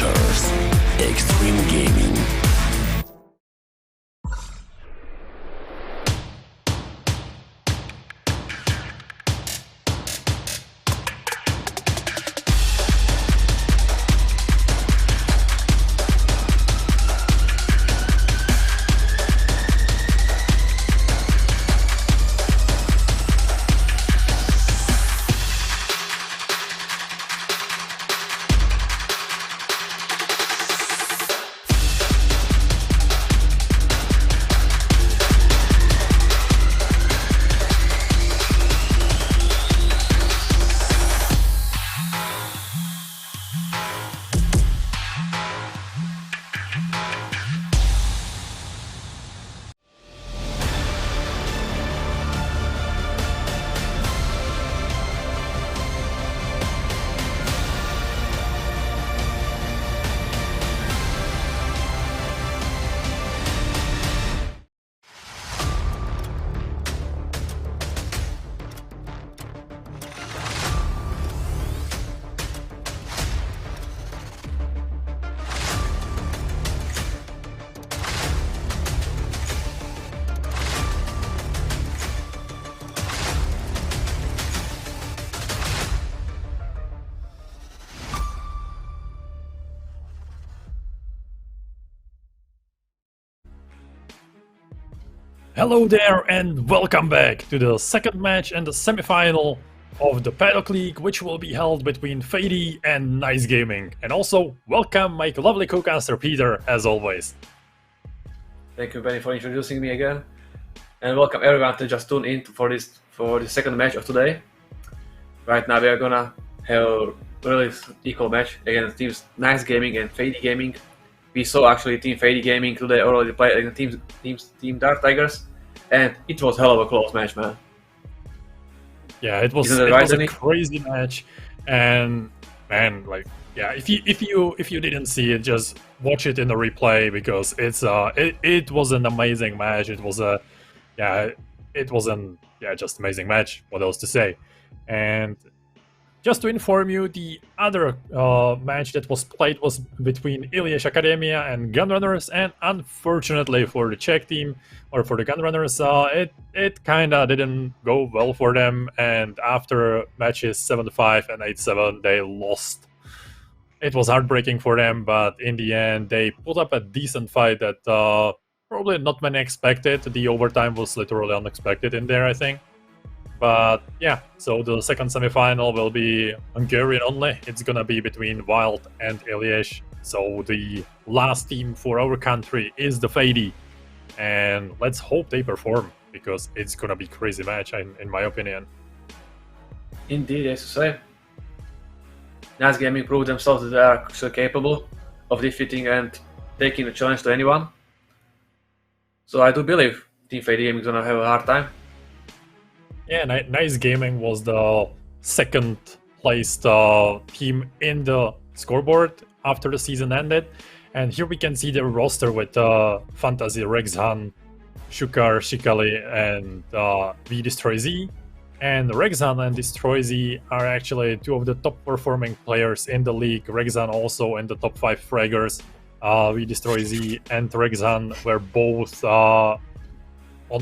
enters Extreme Gaming. Hello there and welcome back to the second match and the semi-final of the Paddock League, which will be held between Fadee and Nice Gaming. And also welcome my lovely co-caster Peter, as always. Thank you, Benny, for introducing me again, and welcome everyone to just tune in for the second match of today. Right now we are gonna have a really equal match against teams Nice Gaming and Fadee Gaming. We saw actually Team Fadee Gaming today already play against Team Dark Tigers, and it was hell of a close match, man. Yeah, it was a crazy match, and man, like, yeah, if you didn't see it, just watch it in the replay because it was an amazing match. It was just amazing match. What else to say? And just to inform you, the other match that was played was between Ilyich Academia and Gunrunners, and unfortunately for the Czech team, or for the Gunrunners, it kinda didn't go well for them, and after matches 7-5 and 8-7, they lost. It was heartbreaking for them, but in the end, they put up a decent fight that probably not many expected. The overtime was literally unexpected in there, I think. But yeah, so the second semi-final will be Hungarian only. It's gonna be between Wild and Ilyich. So the last team for our country is the Fadee. And let's hope they perform, because it's gonna be a crazy match, in my opinion. Indeed, as you say. Nice Gaming proved themselves that they are so capable of defeating and taking a challenge to anyone. So I do believe Team Fadee Gaming is gonna have a hard time. Yeah, Nice Gaming was the second placed team in the scoreboard after the season ended. And here we can see their roster with Fantasy, Rexhan, Shukar, Shikali, and V Destroy Z. And Rexhan and Destroy Z are actually two of the top performing players in the league. Rexhan also in the top 5 fraggers. V Destroy Z and Rexhan were both on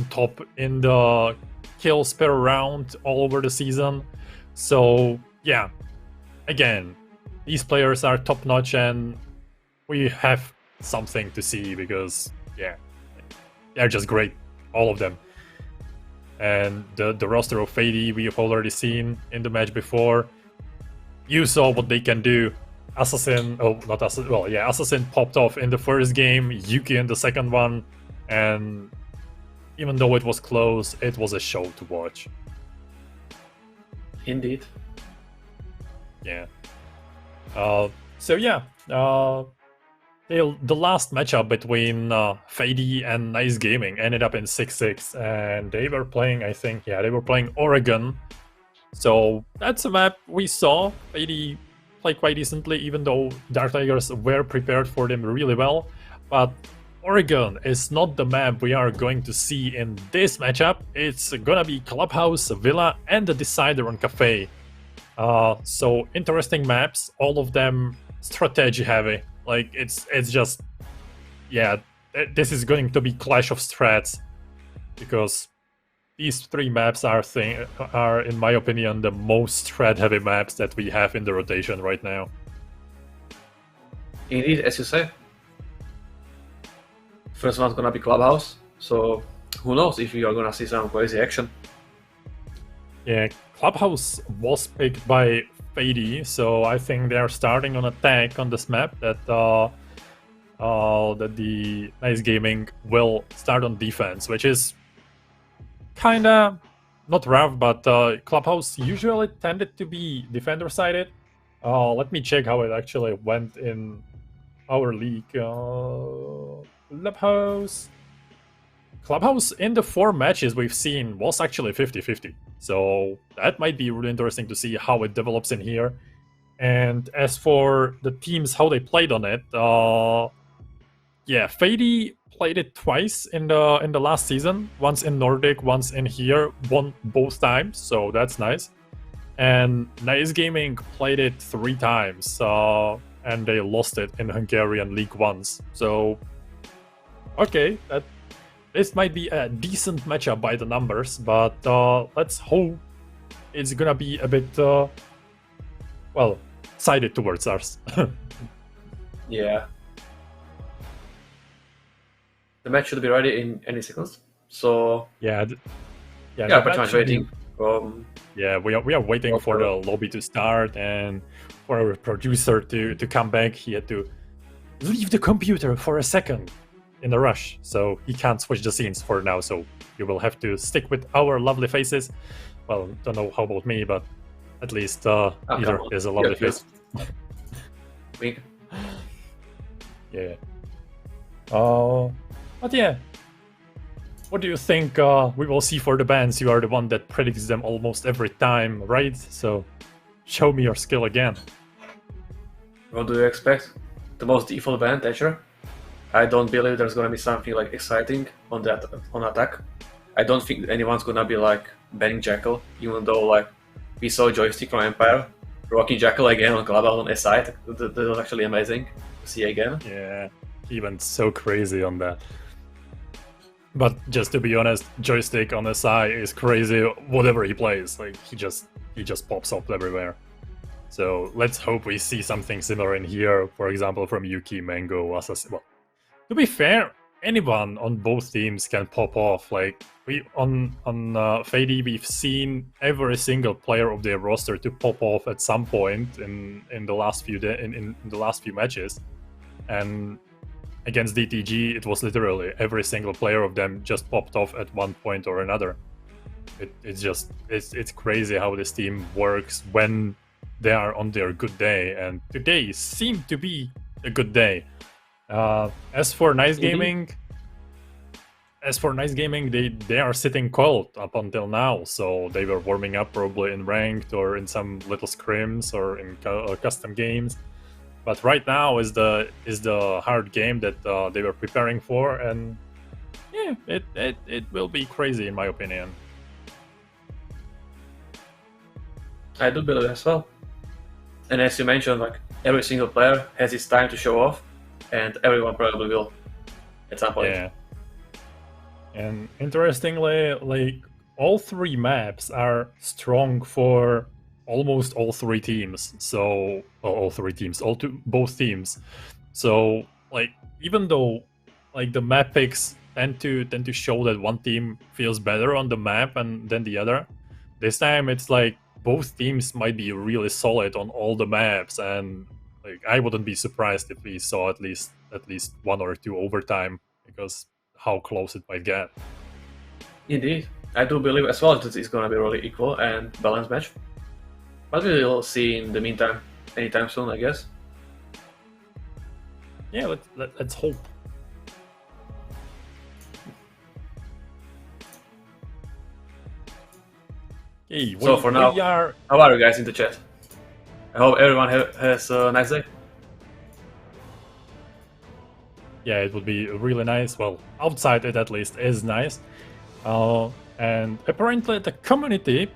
top in the kills per round all over the season. So yeah, again, these players are top notch, and we have something to see because yeah, they're just great, all of them. And the roster of Fadee we have already seen in the match before. You saw what they can do. Assassin popped off in the first game, Yuki in the second one, and even though it was close, it was a show to watch. Indeed. Yeah. So yeah, the last matchup between Fadee and Nice Gaming ended up in 6-6, and they were playing, I think, yeah, they were playing Oregon. So that's a map we saw Fadee play quite decently, even though Dark Tigers were prepared for them really well. But Oregon is not the map we are going to see in this matchup. It's gonna be Clubhouse, Villa, and the Decider on Cafe. So interesting maps, all of them strategy heavy. Like it's just, yeah, this is going to be clash of strats, because these 3 maps are, in my opinion, the most strat heavy maps that we have in the rotation right now. Indeed, as you say. First one's gonna be Clubhouse, so who knows if we are gonna see some crazy action. Yeah, Clubhouse was picked by Fadee, so I think they are starting on attack on this map. That the Nice Gaming will start on defense, which is kinda not rough, but Clubhouse usually tended to be defender-sided. Let me check how it actually went in our league. Clubhouse in the 4 matches we've seen was actually 50-50. So that might be really interesting to see how it develops in here. And as for the teams, how they played on it, yeah, Fadee played it twice in the last season. Once in Nordic, once in here, won both times, so that's nice. And Nice Gaming played it 3 times, and they lost it in Hungarian League once. So, okay, this might be a decent matchup by the numbers, but let's hope it's gonna be a bit, well, sided towards us. Yeah. The match should be ready in any seconds. So yeah, pretty much waiting. Yeah, we are waiting for the lobby to start and for our producer to come back. He had to leave the computer for a second in a rush, so he can't switch the scenes for now. So you will have to stick with our lovely faces. Well, don't know how about me, but at least either is a lovely face. Wink. Yeah. But yeah, what do you think we will see for the bans? You are the one that predicts them almost every time, right? So show me your skill again. What do you expect? The most default ban, Thatcher? I don't believe there's gonna be something like exciting on attack. I don't think anyone's gonna be like banning Jackal, even though like we saw Joystick from Empire rocking Jackal again on Clubhouse on SI. That was actually amazing to see again. Yeah, he went so crazy on that. But just to be honest, Joystick on SI is crazy. Whatever he plays, like he just pops up everywhere. So let's hope we see something similar in here. For example, from Yuki, Mango, Assassin. Well, to be fair, anyone on both teams can pop off. Like we on Fadee, we've seen every single player of their roster to pop off at some point in the last few in the last few matches, and against DTG, it was literally every single player of them just popped off at one point or another. It's crazy how this team works when they are on their good day, and today seemed to be a good day. As for Nice Gaming, they are sitting cold up until now, so they were warming up probably in ranked or in some little scrims or in custom games. But right now is the hard game that they were preparing for, and yeah, it will be crazy in my opinion. I do believe as well. And as you mentioned, like every single player has his time to show off, and everyone probably will at some point. Yeah. And interestingly, like all 3 maps are strong for almost all 3 teams. So both teams. So like even though like the map picks tend to show that one team feels better on the map and than the other, this time it's like both teams might be really solid on all the maps, and like I wouldn't be surprised if we saw at least 1 or 2 overtime, because how close it might get. Indeed, I do believe as well that it's going to be really equal and balanced match. But we will see in the meantime, anytime soon, I guess. Yeah, let's hope. Hey, so for now, how are you guys in the chat? I hope everyone has a nice day. Yeah, it would be really nice. Well, outside it at least is nice. And apparently the community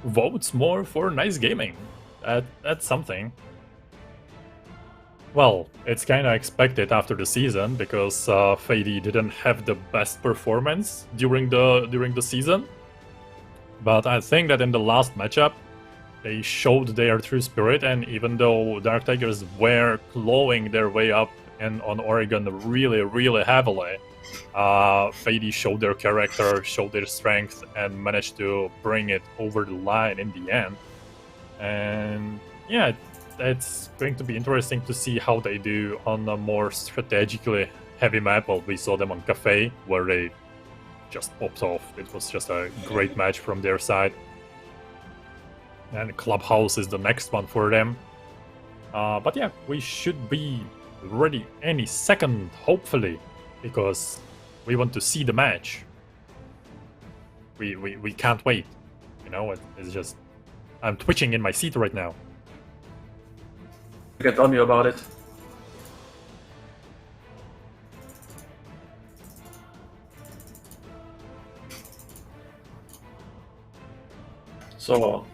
votes more for Nice Gaming. That's something. Well, it's kind of expected after the season because Fadee didn't have the best performance during the season. But I think that in the last matchup, they showed their true spirit, and even though Dark Tigers were clawing their way up and on Oregon really, really heavily, Fadee showed their character, showed their strength, and managed to bring it over the line in the end. And yeah, it's going to be interesting to see how they do on a more strategically heavy map. Well, we saw them on Cafe, where they just popped off. It was just a great match from their side. And Clubhouse is the next one for them. But yeah, we should be ready any second, hopefully, because we want to see the match. We can't wait. You know, it's just... I'm twitching in my seat right now. You can tell me about it. So...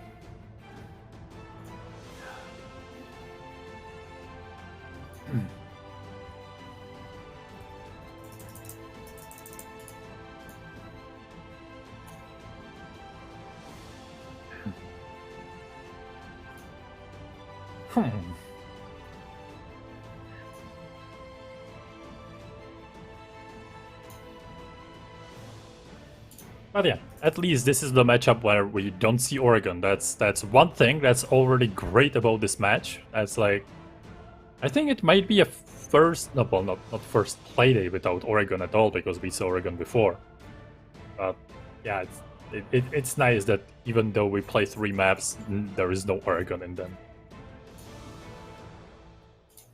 But yeah, at least this is the matchup where we don't see Oregon. That's one thing that's already great about this match. That's like, I think it might be a first, no, well, not first playday without Oregon at all, because we saw Oregon before. But yeah, it's nice that even though we play 3 maps, there is no Oregon in them.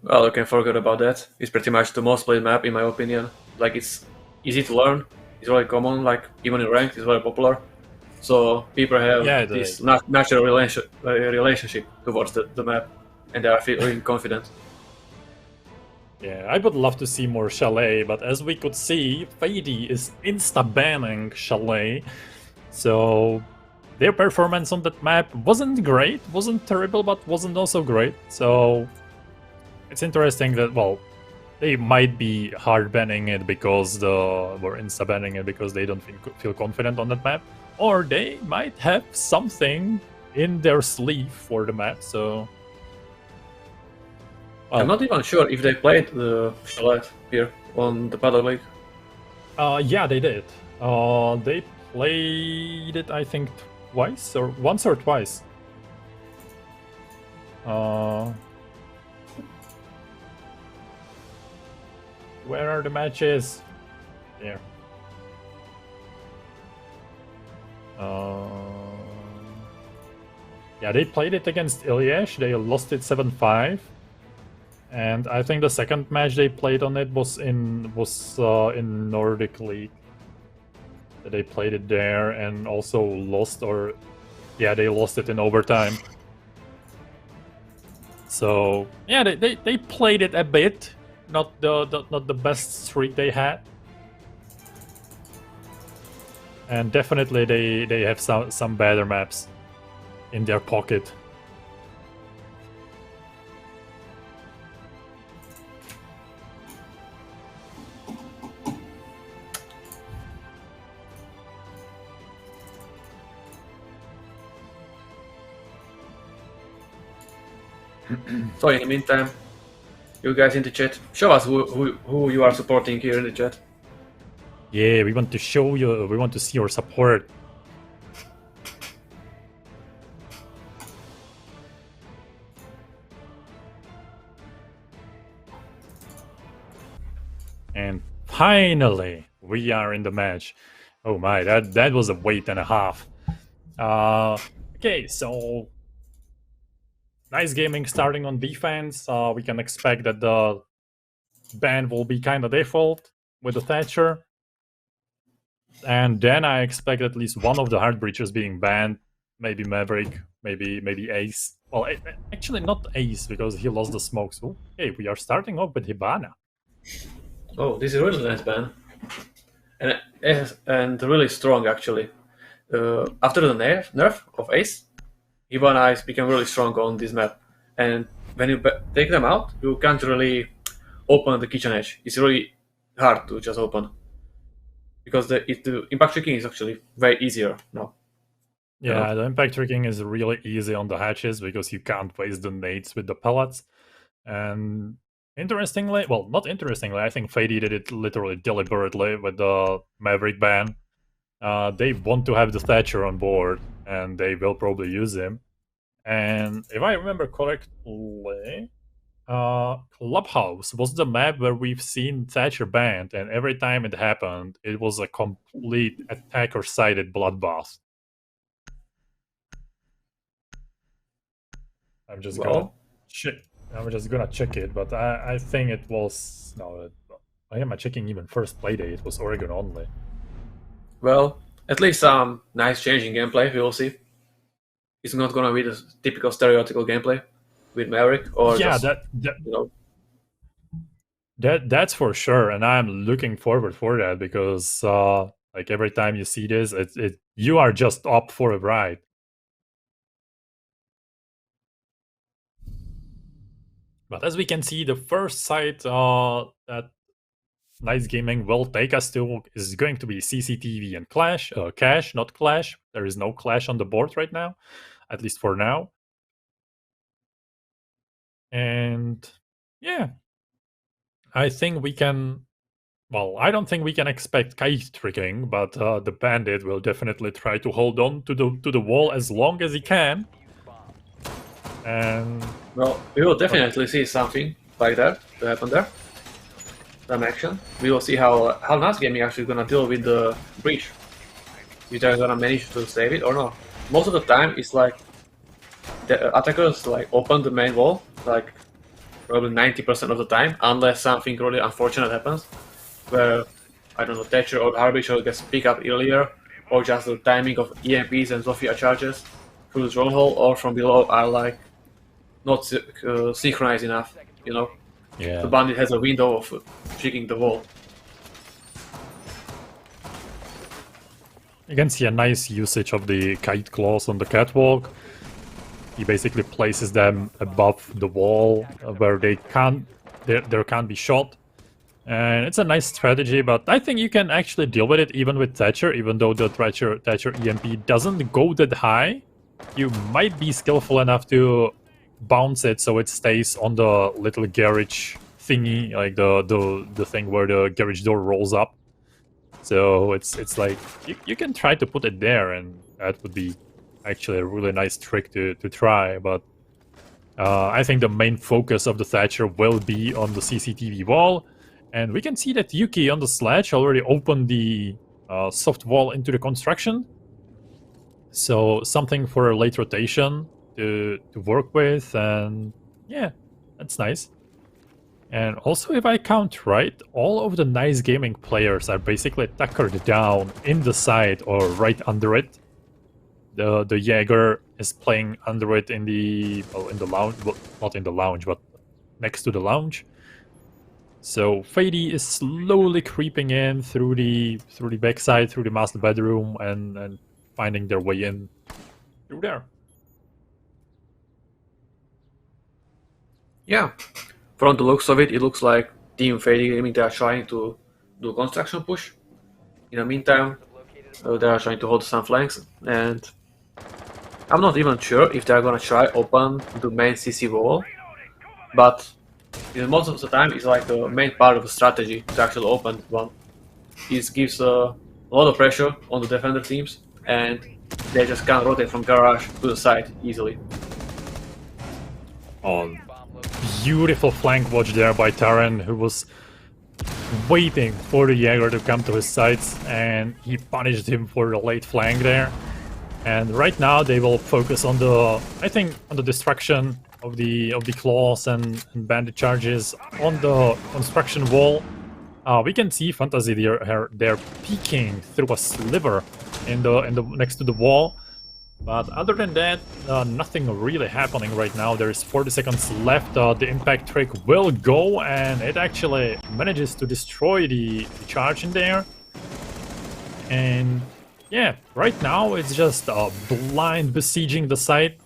Well, you can forget about that. It's pretty much the most played map in my opinion. Like, it's easy to learn. It's very common, like even in ranked, it's very popular. So people have this natural relationship towards the map, and they are feeling confident. Yeah, I would love to see more Chalet, but as we could see, Fadee is insta-banning Chalet. So their performance on that map wasn't great, wasn't terrible, but wasn't also great. So it's interesting that, well, they might be hard banning it because or insta banning it because they don't feel confident on that map, or they might have something in their sleeve for the map. So I'm not even sure if they played the Chalet here on the Paddock League. Yeah, they did. They played it, I think, twice or once or twice. Where are the matches? There. Yeah, they played it against Ilyich. They lost it 7-5. And I think the second match they played on it was in Nordic League. They played it there and also lost, or yeah, they lost it in overtime. So yeah, they played it a bit. Not the best streak they had, and definitely they have some better maps in their pocket. So in the meantime, you guys in the chat, show us who you are supporting here in the chat. Yeah, we want to show you, we want to see your support. And finally, we are in the match. Oh my, that was a wait and a half. Okay, so nice gaming starting on defense. We can expect that the ban will be kind of default with the Thatcher. And then I expect at least one of the hard breachers being banned. Maybe Maverick, maybe Ace. Well, actually not Ace, because he lost the smokes. Okay, we are starting off with Hibana. Oh, this is really nice ban. And really strong, actually. After the nerf of Ace, Hibana has become really strong on this map. And when you take them out, you can't really open the kitchen edge. It's really hard to just open because the impact tricking is actually way easier now. Yeah, the impact tricking is really easy on the hatches because you can't waste the nades with the pellets. And interestingly, well, not interestingly, I think Fadee did it literally deliberately with the Maverick ban. They want to have the Thatcher on board, and they will probably use him. And if I remember correctly, Clubhouse was the map where we've seen Thatcher banned, and every time it happened, it was a complete attacker-sided bloodbath. I'm just gonna check. I'm just gonna check it, but I think it was no. Why am I checking even first playday? It was Oregon only. Well, at least some nice change in gameplay. We will see. It's not gonna be the typical stereotypical gameplay with Maverick or yeah, just, you know. That's for sure, and I'm looking forward for that because like every time you see this, you are just up for a ride. But as we can see, the first site that Nice Gaming will take us to is going to be CCTV and Clash. Cash, not Clash. There is no Clash on the board right now, at least for now. And yeah, I think we can. Well, I don't think we can expect kite tricking, but the bandit will definitely try to hold on to the wall as long as he can. And well, we will definitely see something like that to happen there. Some action. We will see how Nice Gaming actually gonna deal with the breach. If they're gonna manage to save it or not. Most of the time, it's like the attackers like open the main wall, like probably 90% of the time, unless something really unfortunate happens, where I don't know, Thatcher or Harbinger gets picked up earlier, or just the timing of EMPs and Zofia charges through the drone hole or from below are like not synchronized enough, you know. yeah, The bandit has a window of tricking the wall. you can see a nice usage of the kite claws on the catwalk. He basically places them above the wall where they can't, there can't be shot. And it's a nice strategy, but I think you can actually deal with it even with Thatcher, even though the Thatcher EMP doesn't go that high. You might be skillful enough to bounce it so it stays on the little garage thingy, like the thing where the garage door rolls up. So it's like you can try to put it there, and that would be actually a really nice trick to try. But I think the main focus of the Thatcher will be on the CCTV wall, and we can see that Yuki on the sledge already opened the soft wall into the construction. So something for a late rotation to work with, and yeah, that's nice. And also, if I count right, all of the Nice Gaming players are basically tuckered down in the side or right under it. The Jaeger is playing under it in the lounge, well, not in the lounge, but next to the lounge. So Fadee is slowly creeping in through the backside, through the master bedroom, and finding their way in through there. Yeah, from the looks of it, it looks like Team Fadee Gaming, they are trying to do construction push. In the meantime, they are trying to hold some flanks, and I'm not even sure if they're gonna try open the main CC wall, but most of the time it's like the main part of the strategy to actually open one. It gives a lot of pressure on the defender teams, and they just can't rotate from garage to the side easily. Oh, beautiful flank watch there by Taran, who was waiting for the Jaeger to come to his sides, and he punished him for the late flank there. And right now they will focus on the, I think, on the destruction of the claws and bandit charges on the construction wall. We can see Fantasy they're peeking through a sliver in the next to the wall. But other than that, nothing really happening right now. There's 40 seconds left. The impact trick will go, and it actually manages to destroy the charge in there. And yeah, right now it's just blind besieging the site.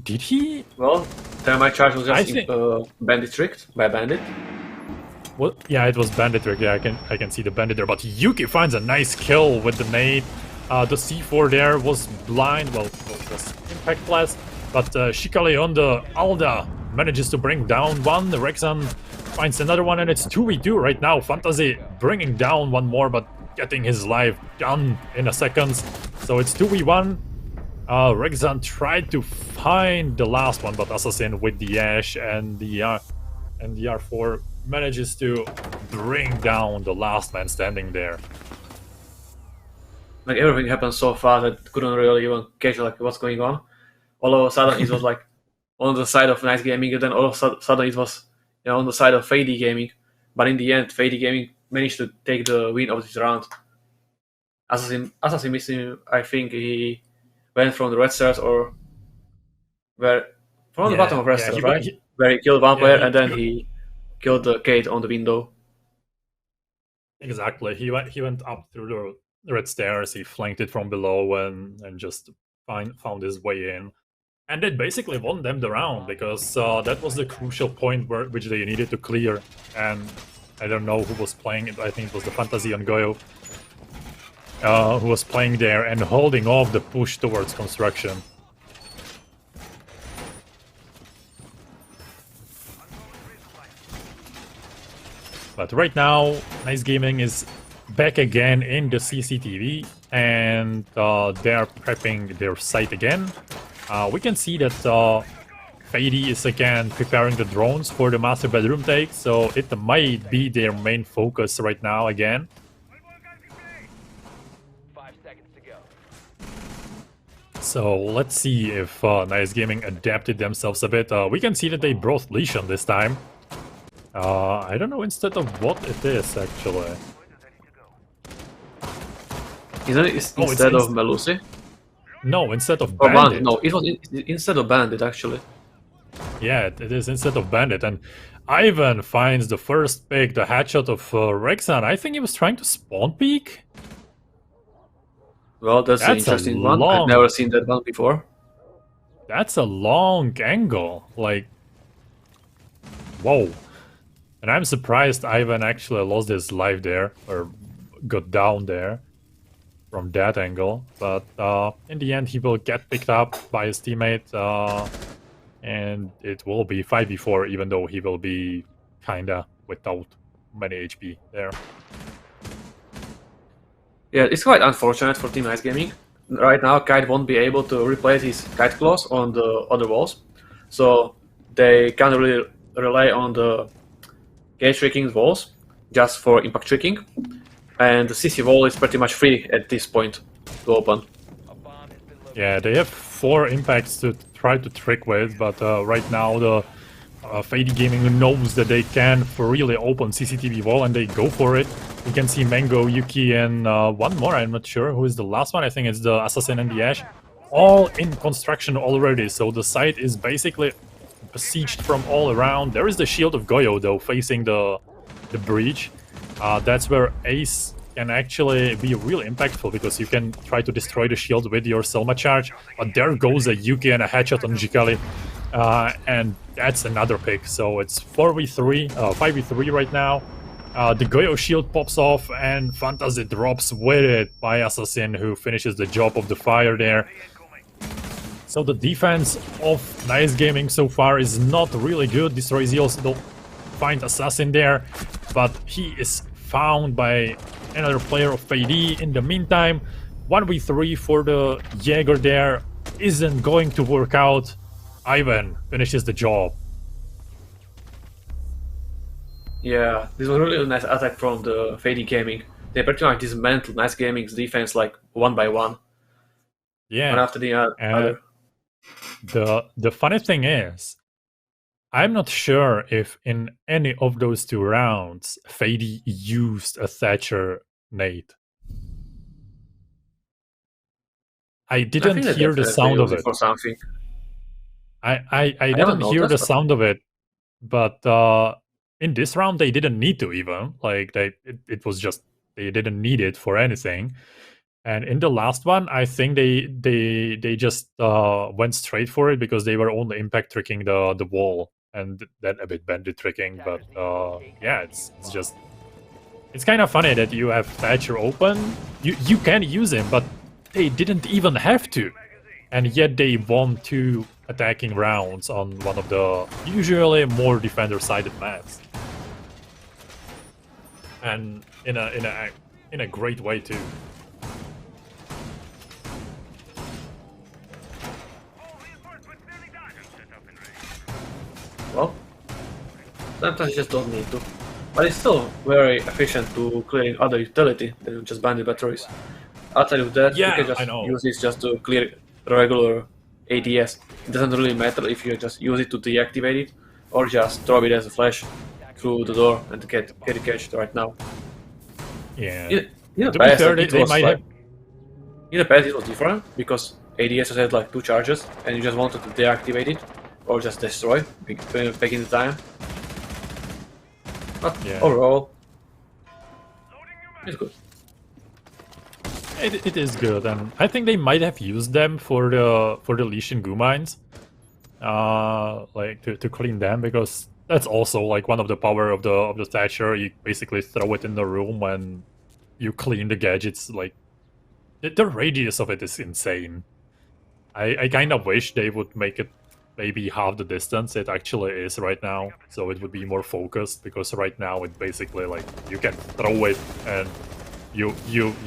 Did he? Well, Thermite Charge was I just think- bandit tricked by Bandit. Well, yeah, it was Bandit trick. Yeah, I can see the Bandit there. But Yuki finds a nice kill with the nade. The C4 there was blind. Well, it was impactless. But Shikale on the Alda manages to bring down one. The Rexan finds another one, and it's 2v2 right now. Fantasy bringing down one more, but getting his life done in a second. So it's 2v1. Rexan tried to find the last one, but Assassin with the Ash and the R4 manages to bring down the last man standing there. Like everything happened so fast that couldn't really even catch like what's going on. All of a sudden it was like on the side of Nice Gaming, and then all of a sudden it was on the side of Fadee Gaming. But in the end, Fadee Gaming managed to take the win of this round. Assassin missing, I think he went from the red stairs or from the bottom of red stairs, right? Where he killed one player and then he killed the Kate on the window. Exactly. He went up through the red stairs. He flanked it from below and just found his way in. And it basically won them the round because that was the crucial point which they needed to clear. And I don't know who was playing it. I think it was the Fantasy on Goyo who was playing there and holding off the push towards construction. But right now, Nice Gaming is back again in the CCTV, and they are prepping their site again. We can see that Fadee is again preparing the drones for the master bedroom take, so it might be their main focus right now again. 5 seconds to go. So let's see if Nice Gaming adapted themselves a bit. We can see that they brought Lesion this time. I don't know instead of what it is actually. Isn't it instead of Melusi? No, instead of Or Bandit. No, it was instead of Bandit actually. Yeah, it is instead of Bandit. And Ivan finds the first pick, the headshot of Rexan. I think he was trying to spawn peek. Well, that's an interesting one. I've never seen that one before. That's a long angle. Like, whoa. And I'm surprised Ivan actually lost his life there, or got down there from that angle. But in the end, he will get picked up by his teammate, and it will be 5v4, even though he will be kinda without many HP there. Yeah, it's quite unfortunate for Team Nice Gaming. Right now, Kite won't be able to replace his Kite claws on the other walls, so they can't really rely on the gauge tricking walls just for impact tricking, and the CC wall is pretty much free at this point to open. Yeah, they have 4 impacts to try to trick with, but right now the Fadee Gaming knows that they can really open CCTV wall, and they go for it. We can see Mango, Yuki, and one more. I'm not sure who is the last one. I think it's the Assassin and the Ash. All in construction already, so the site is basically besieged from all around. There is the shield of Goyo, though, facing the breach. That's where Ace can actually be really impactful, because you can try to destroy the shield with your Selma charge. But there goes a Yuki and a headshot on Jikali. And that's another pick. So it's 4v3, 5v3 right now. The Goyo shield pops off, and Fantasy drops with it by Assassin, who finishes the job of the fire there. So the defense of Nice Gaming so far is not really good. Destroy Zeals will find Assassin there, but he is found by another player of Fadee. In the meantime, 1v3 for the Jaeger there isn't going to work out. Ivan finishes the job. Yeah, this was really a nice attack from the Fadee Gaming. They pretty much dismantled Nice Gaming's defense like one by one. Yeah. One after the other. The funny thing is, I'm not sure if in any of those 2 rounds Fadee used a Thatcher nade. I didn't hear the sound of it. For something. I didn't hear the sound of it, but in this round they didn't need to even. Like it was just they didn't need it for anything. And in the last one, I think they just went straight for it because they were only impact tricking the wall and then a bit bandit tricking. But yeah, it's just it's kind of funny that you have Thatcher open. You can use him, but they didn't even have to, and yet they won 2 attacking rounds on one of the usually more defender-sided maps, and in a great way too. Well, sometimes you just don't need to. But it's still very efficient to clearing other utility than just bandit batteries. Outside of that, Yeah, you can I just know. use this just to clear regular ADS. It doesn't really matter if you just use it to deactivate it or just throw it as a flash through the door and get it catched right now. Yeah. In the To be past, fair, like, they might have. in the past it was different because ADS had like 2 charges and you just wanted to deactivate it or just destroy back in the time. But Yeah. overall, it's good. It is good, and I think they might have used them for the Lesion Goo mines, like to clean them, because that's also like one of the power of the Thatcher. You basically throw it in the room and you clean the gadgets. Like the radius of it is insane. I kind of wish they would make it maybe half the distance it actually is right now, so it would be more focused, because right now it basically like you can throw it and you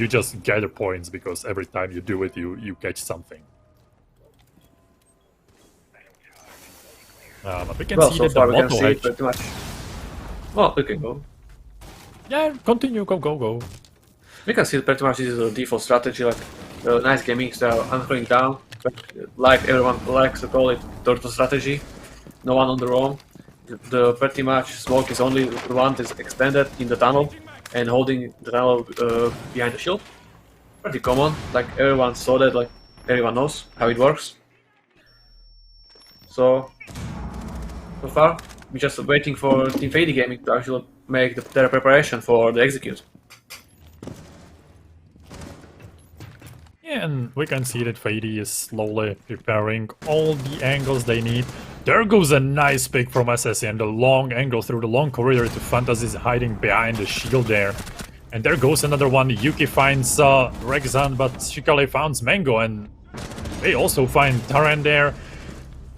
just gather points because every time you do it you catch something. But we can Well, see so that the far we can motto see hedge. pretty much. Well, we can go. Yeah, continue, go. We can see pretty much this is the default strategy, like nice gaming style, anchoring down, like everyone likes to call it, turtle strategy. No one on the roam. The pretty much smoke is only the one that is extended in the tunnel and holding the tunnel behind the shield. Pretty common, like everyone saw that, like everyone knows how it works. So far, we're just waiting for Team Fadee Gaming to actually make their preparation for the execute. Yeah, and we can see that Fadee is slowly preparing all the angles they need. There goes a nice pick from Assassin, the long angle through the long corridor to Fantasy's hiding behind the shield there. And there goes another one. Yuki finds Rexan, but Shikale finds Mango, and they also find Taran there.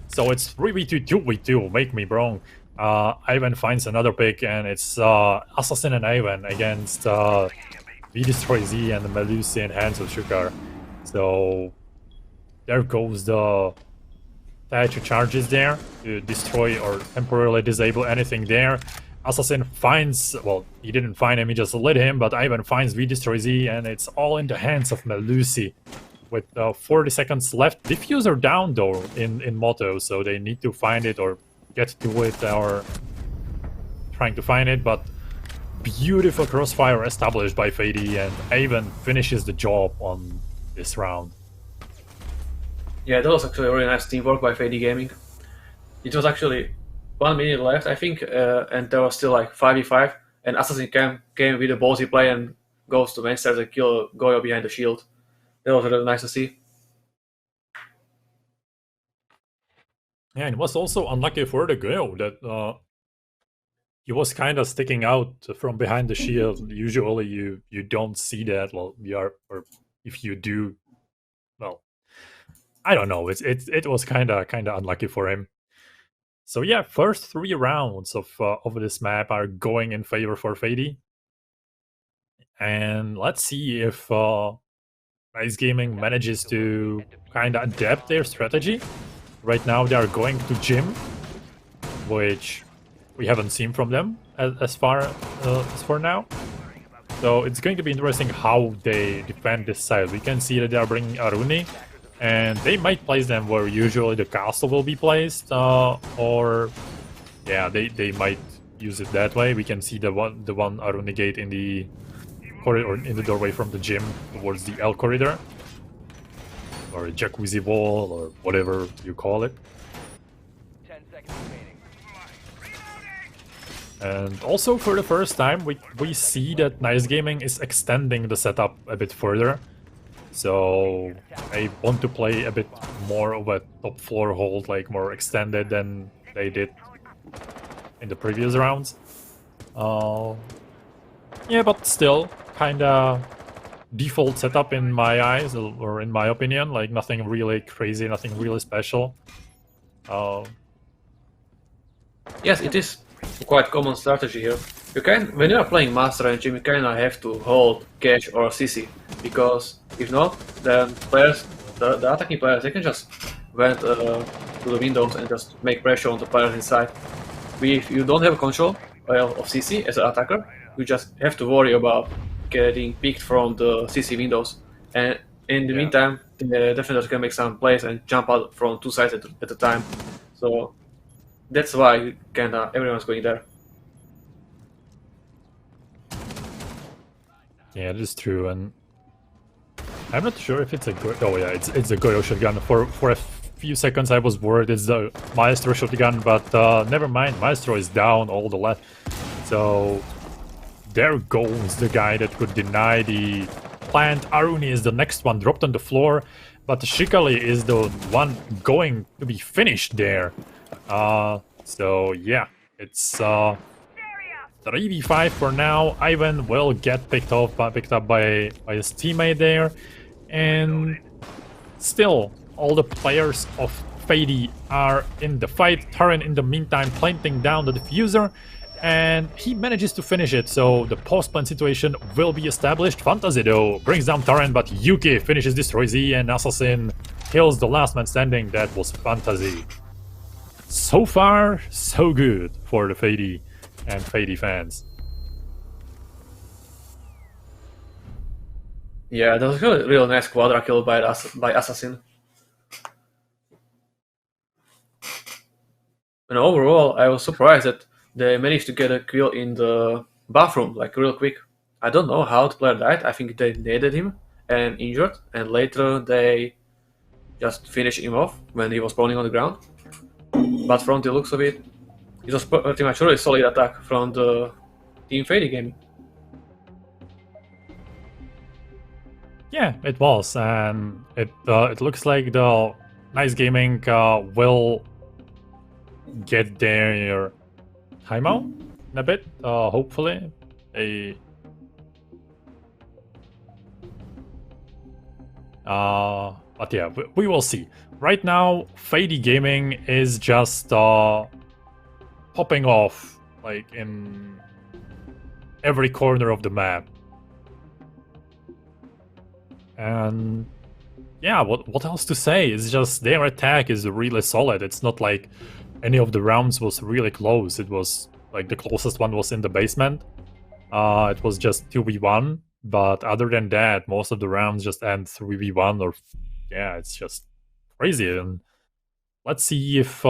So it's 3v2, 2v2, make me wrong. Ivan finds another pick, and it's Assassin and Ivan against V Destroy Z and Melusi and Hands of Shukar. So there goes the Thatcher charges there to destroy or temporarily disable anything there. Assassin finds, well, he didn't find him, he just lit him, but Ivan finds V Destroy Z, and it's all in the hands of Melusi. With 40 seconds left. Diffuser down though in Motto, so they need to find it or get to it, or trying to find it, but beautiful crossfire established by Fadee, and Ivan finishes the job on this round. Yeah, that was actually a really nice teamwork by Fadee Gaming. It was actually 1 minute left, I think, and there was still like 5v5, and Assassin came with a ballsy play and goes to mainstairs and kill Goyo behind the shield. That was really nice to see. Yeah, and it was also unlucky for the Goyo that he was kind of sticking out from behind the shield. Usually you don't see that. Well, or if you do, well, I don't know. It was kind of unlucky for him. So yeah, first 3 rounds of this map are going in favor for Fadee, and let's see if Nice Gaming manages to kind of adapt their strategy. Right now they are going to gym, which we haven't seen from them as far now. So it's going to be interesting how they defend this side. We can see that they are bringing Aruni, and they might place them where usually the castle will be placed, or yeah, they might use it that way. We can see the one Aruni gate in the corridor, in the doorway from the gym towards the L corridor, or a jacuzzi wall, or whatever you call it. 10 seconds remaining. And also for the first time we see that Nice Gaming is extending the setup a bit further. So they want to play a bit more of a top floor hold, like more extended than they did in the previous rounds. Yeah, but still, kinda default setup in my eyes, or in my opinion. Like nothing really crazy, nothing really special. Yes, it is a quite common strategy here. You can, when you are playing Master Engine, you kinda have to hold cache or CC, because if not, then players, the attacking players, they can just went to the windows and just make pressure on the players inside. If you don't have control of CC as an attacker, you just have to worry about getting picked from the CC windows. And in the meantime, the defenders can make some plays and jump out from two sides at a time. So that's why kinda everyone's going there. Yeah, it is true, and I'm not sure if it's a good. Oh yeah, it's a Goyo shotgun. For a few seconds, I was worried it's the Maestro shotgun, but never mind. Maestro is down all the left, so there goes the guy that could deny the plant. Aruni is the next one dropped on the floor, but Shikali is the one going to be finished there. So yeah, it's 3v5 for now. Ivan will get picked up by his teammate there, and still all the players of Fadee are in the fight. Taran in the meantime planting down the diffuser, and he manages to finish it, so the post-plant situation will be established. Fantasy though brings down Taran, but Yuki finishes Destroy Z, and Assassin kills the last man standing. That was Fantasy. So far, so good for the Fadee and Fadee fans. Yeah, that was a real nice quadra kill by Assassin. And overall, I was surprised that they managed to get a kill in the bathroom, like real quick. I don't know how the player died. I think they naded him and injured, and later they just finished him off when he was spawning on the ground. But from the looks of it, it was pretty much a really solid attack from the Team Fadee Gaming. Yeah, it was, and it looks like the Nice Gaming will get their timeout in a bit, hopefully. But yeah, we will see. Right now, Fadee Gaming is just popping off like in every corner of the map. And yeah, what else to say? It's just their attack is really solid. It's not like any of the rounds was really close. It was like the closest one was in the basement. It was just 2v1, but other than that, most of the rounds just end 3v1 or yeah, it's just crazy. And let's see if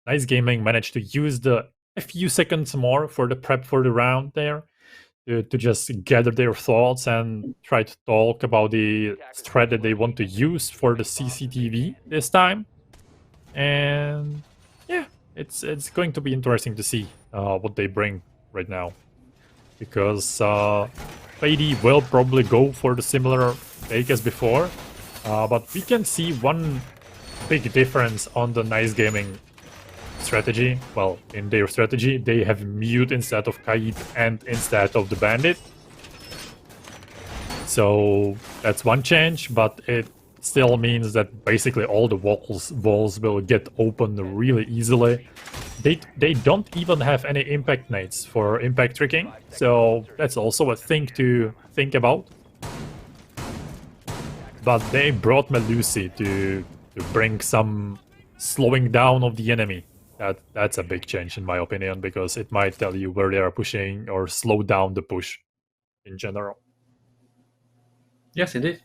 Nice Gaming managed to use a few seconds more for the prep for the round there. To just gather their thoughts and try to talk about the threat that they want to use for the CCTV this time. And yeah, it's going to be interesting to see what they bring right now, because Fadee will probably go for the similar take as before, but we can see one big difference on the Nice Gaming strategy. Well, in their strategy, they have Mute instead of Kaid and instead of the Bandit. So that's one change, but it still means that basically all the walls will get open really easily. They don't even have any impact nades for impact tricking, so that's also a thing to think about. But they brought Melusi to bring some slowing down of the enemy. That's a big change in my opinion, because it might tell you where they are pushing or slow down the push in general. Yes, indeed.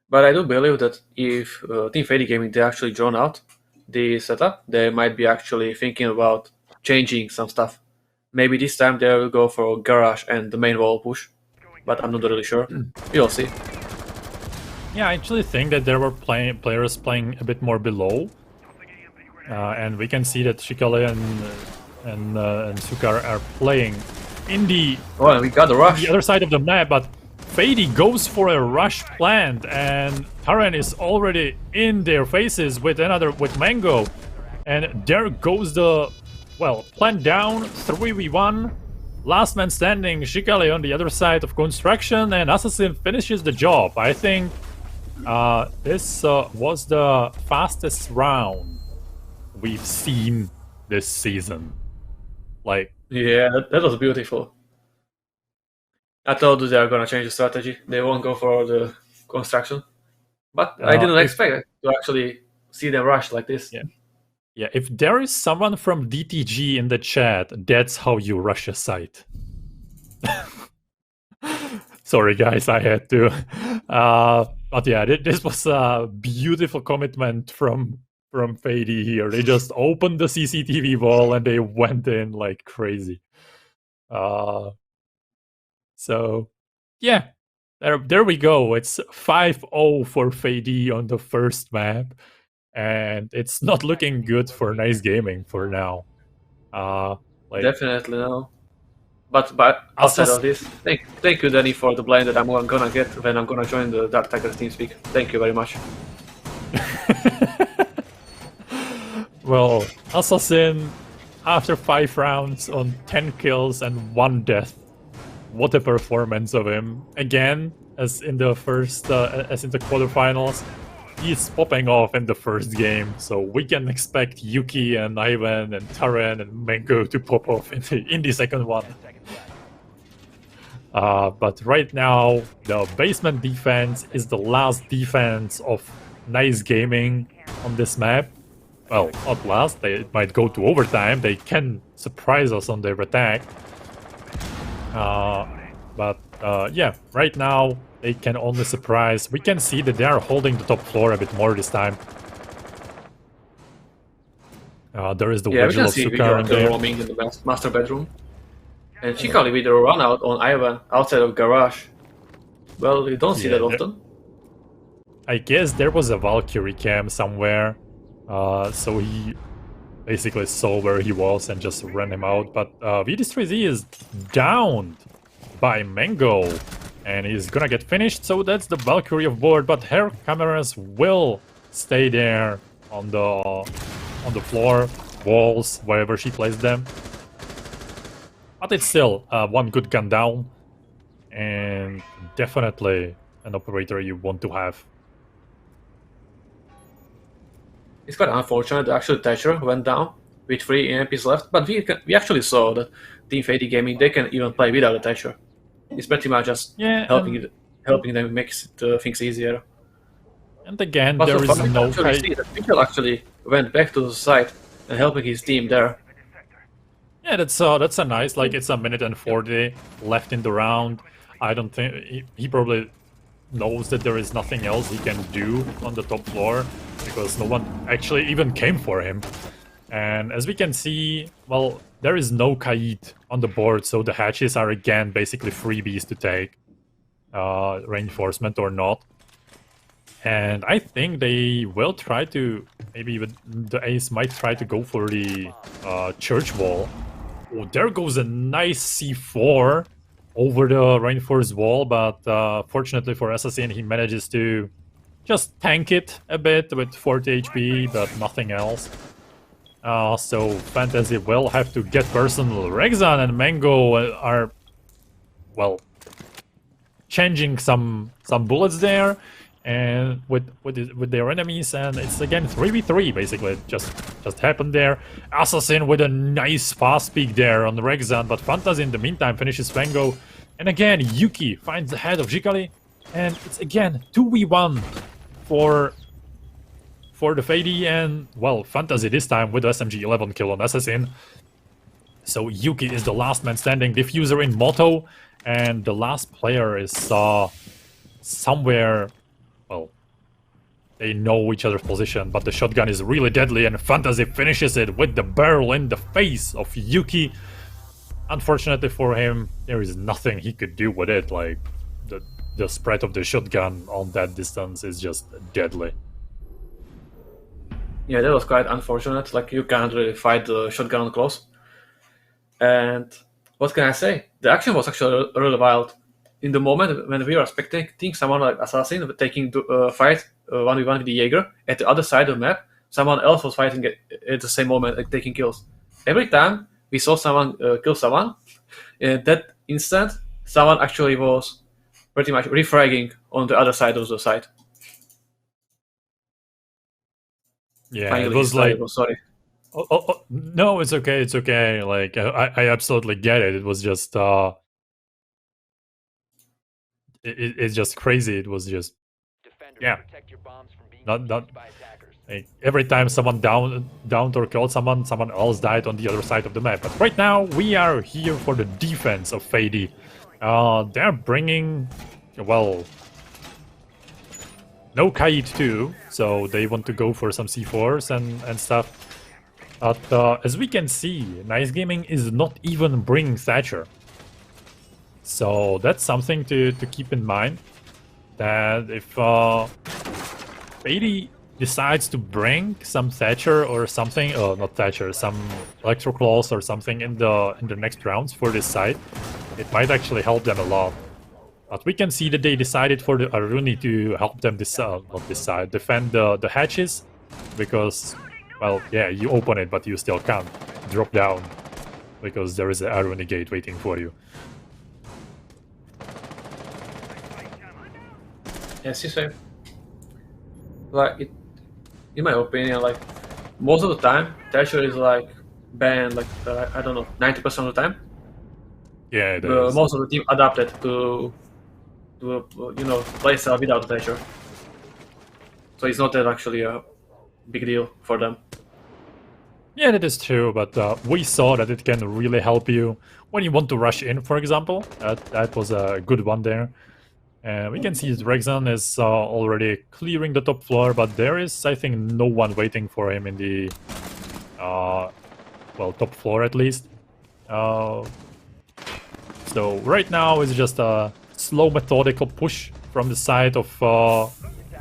But I do believe that if Team Fadee Gaming they actually drawn out the setup, they might be actually thinking about changing some stuff. Maybe this time they will go for garage and the main wall push, but I'm not really sure. We'll see. Yeah, I actually think that there were players playing a bit more below. And we can see that Shikale and Sukar are playing in the Oh, and we got the rush. the other side of the map, but Fadee goes for a rush plant, and Taran is already in their faces with Mango. And there goes the, well, plant down, 3v1. Last man standing, Shikale on the other side of construction, and Assassin finishes the job. I think this was the fastest round we've seen this season. Like, yeah, that was beautiful. I thought they are gonna change the strategy. They won't go for the construction, but I didn't expect to actually see them rush like this. Yeah, if there is someone from DTG in the chat, that's how you rush a site. Sorry guys, I had to. But yeah, this was a beautiful commitment from Fadee here. They just opened the CCTV wall and they went in like crazy. So yeah, there we go. It's 5-0 for Fadee on the first map. And it's not looking good for Nice Gaming for now. Definitely no. But outside of this, thank you, Danny, for the blame that I'm gonna get when I'm gonna join the Dark Tigers TeamSpeak. Thank you very much. Well, Assassin, after 5 rounds on 10 kills and 1 death, what a performance of him! Again, as in the quarterfinals. He's popping off in the first game, so we can expect Yuki and Ivan and Taran and Mango to pop off in the second one. But right now, the basement defense is the last defense of Nice Gaming on this map. Well, not last, it might go to overtime, they can surprise us on their attack. Yeah, right now, they can only surprise. We can see that they are holding the top floor a bit more this time. There is the visual of Sukar there. Roaming in the master bedroom. And Chikali with a run out on Ivan outside of garage. Well, you don't see that often. I guess there was a Valkyrie cam somewhere. So he basically saw where he was and just ran him out. But VD3Z is downed by Mango. And he's gonna get finished, so that's the Valkyrie of board, but her cameras will stay there on the floor, walls, wherever she placed them. But it's still one good gun down, and definitely an operator you want to have. It's quite unfortunate that actually Thatcher went down with 3 EMPs left, but we actually saw that Team Fadee Gaming, they can even play without a Thatcher. It's pretty much just helping them make things easier. And again, but there so is no... Mitchell actually went back to the site and helping his team there. Yeah, that's a nice, like, it's a minute and 40 left in the round. I don't think... He probably knows that there is nothing else he can do on the top floor, because no one actually even came for him. And as we can see, well, there is no Kaid on the board, so the hatches are again basically freebies to take, reinforcement or not. And I think they will try to, maybe even the ace might try to go for the church wall. Oh, there goes a nice C4 over the reinforced wall, but fortunately for Assassin, he manages to just tank it a bit with 40 HP, but nothing else. So Fantasy will have to get personal. Rexan and Mango are, well, changing some bullets there, and with their enemies, and it's again 3v3 basically. It just happened there. Assassin with a nice fast peek there on Rexan, but Fantasy in the meantime finishes Mango, and again Yuki finds the head of Jikali, and it's again 2v1 for the Fadee, and, well, Fantasy this time with SMG 11 kill on Assassin. So Yuki is the last man standing, Diffuser in Moto, and the last player is somewhere, well, they know each other's position, but the shotgun is really deadly, and Fantasy finishes it with the barrel in the face of Yuki. Unfortunately for him, there is nothing he could do with it, like, the spread of the shotgun on that distance is just deadly. Yeah, that was quite unfortunate. Like, you can't really fight the shotgun close. And what can I say? The action was actually really wild. in the moment when we were spectating someone like Assassin taking fight 1v1 with the Jaeger, at the other side of the map, someone else was fighting at the same moment, like taking kills. Every time we saw someone kill someone, in that instant, someone actually was pretty much refragging on the other side of the site. Yeah, My it English was is like, terrible, sorry. no, it's okay, it's okay. Like, I absolutely get it. It was just, it's just crazy. It was just, Defenders, yeah, protect your bombs from being not defused by attackers. like every time someone downed or killed someone, someone else died on the other side of the map. But right now, we are here for the defense of Fadee. They're bringing, well, no Kaid too, so they want to go for some C4s and stuff. But as we can see, Nice Gaming is not even bringing Thatcher. So that's something to keep in mind. That if Fadee decides to bring some Thatcher or something, not Thatcher, some Electroclaws or something in the next rounds for this side, it might actually help them a lot. But we can see that they decided for the Aruni to help them defend the hatches, because, well, yeah, you open it, but you still can't drop down, because there is an Aruni gate waiting for you. Yes, you say. Like, in my opinion, like, most of the time, Thatcher is like banned, like, I don't know, 90% of the time. Yeah, it is. Most of the team adapted to play style without Thatcher. So it's not that actually a big deal for them. Yeah, that is true, but we saw that it can really help you when you want to rush in, for example. That was a good one there. And we can see that Rexon is already clearing the top floor, but there is, I think, no one waiting for him in the, well, top floor at least. So right now it's just a slow, methodical push from the side of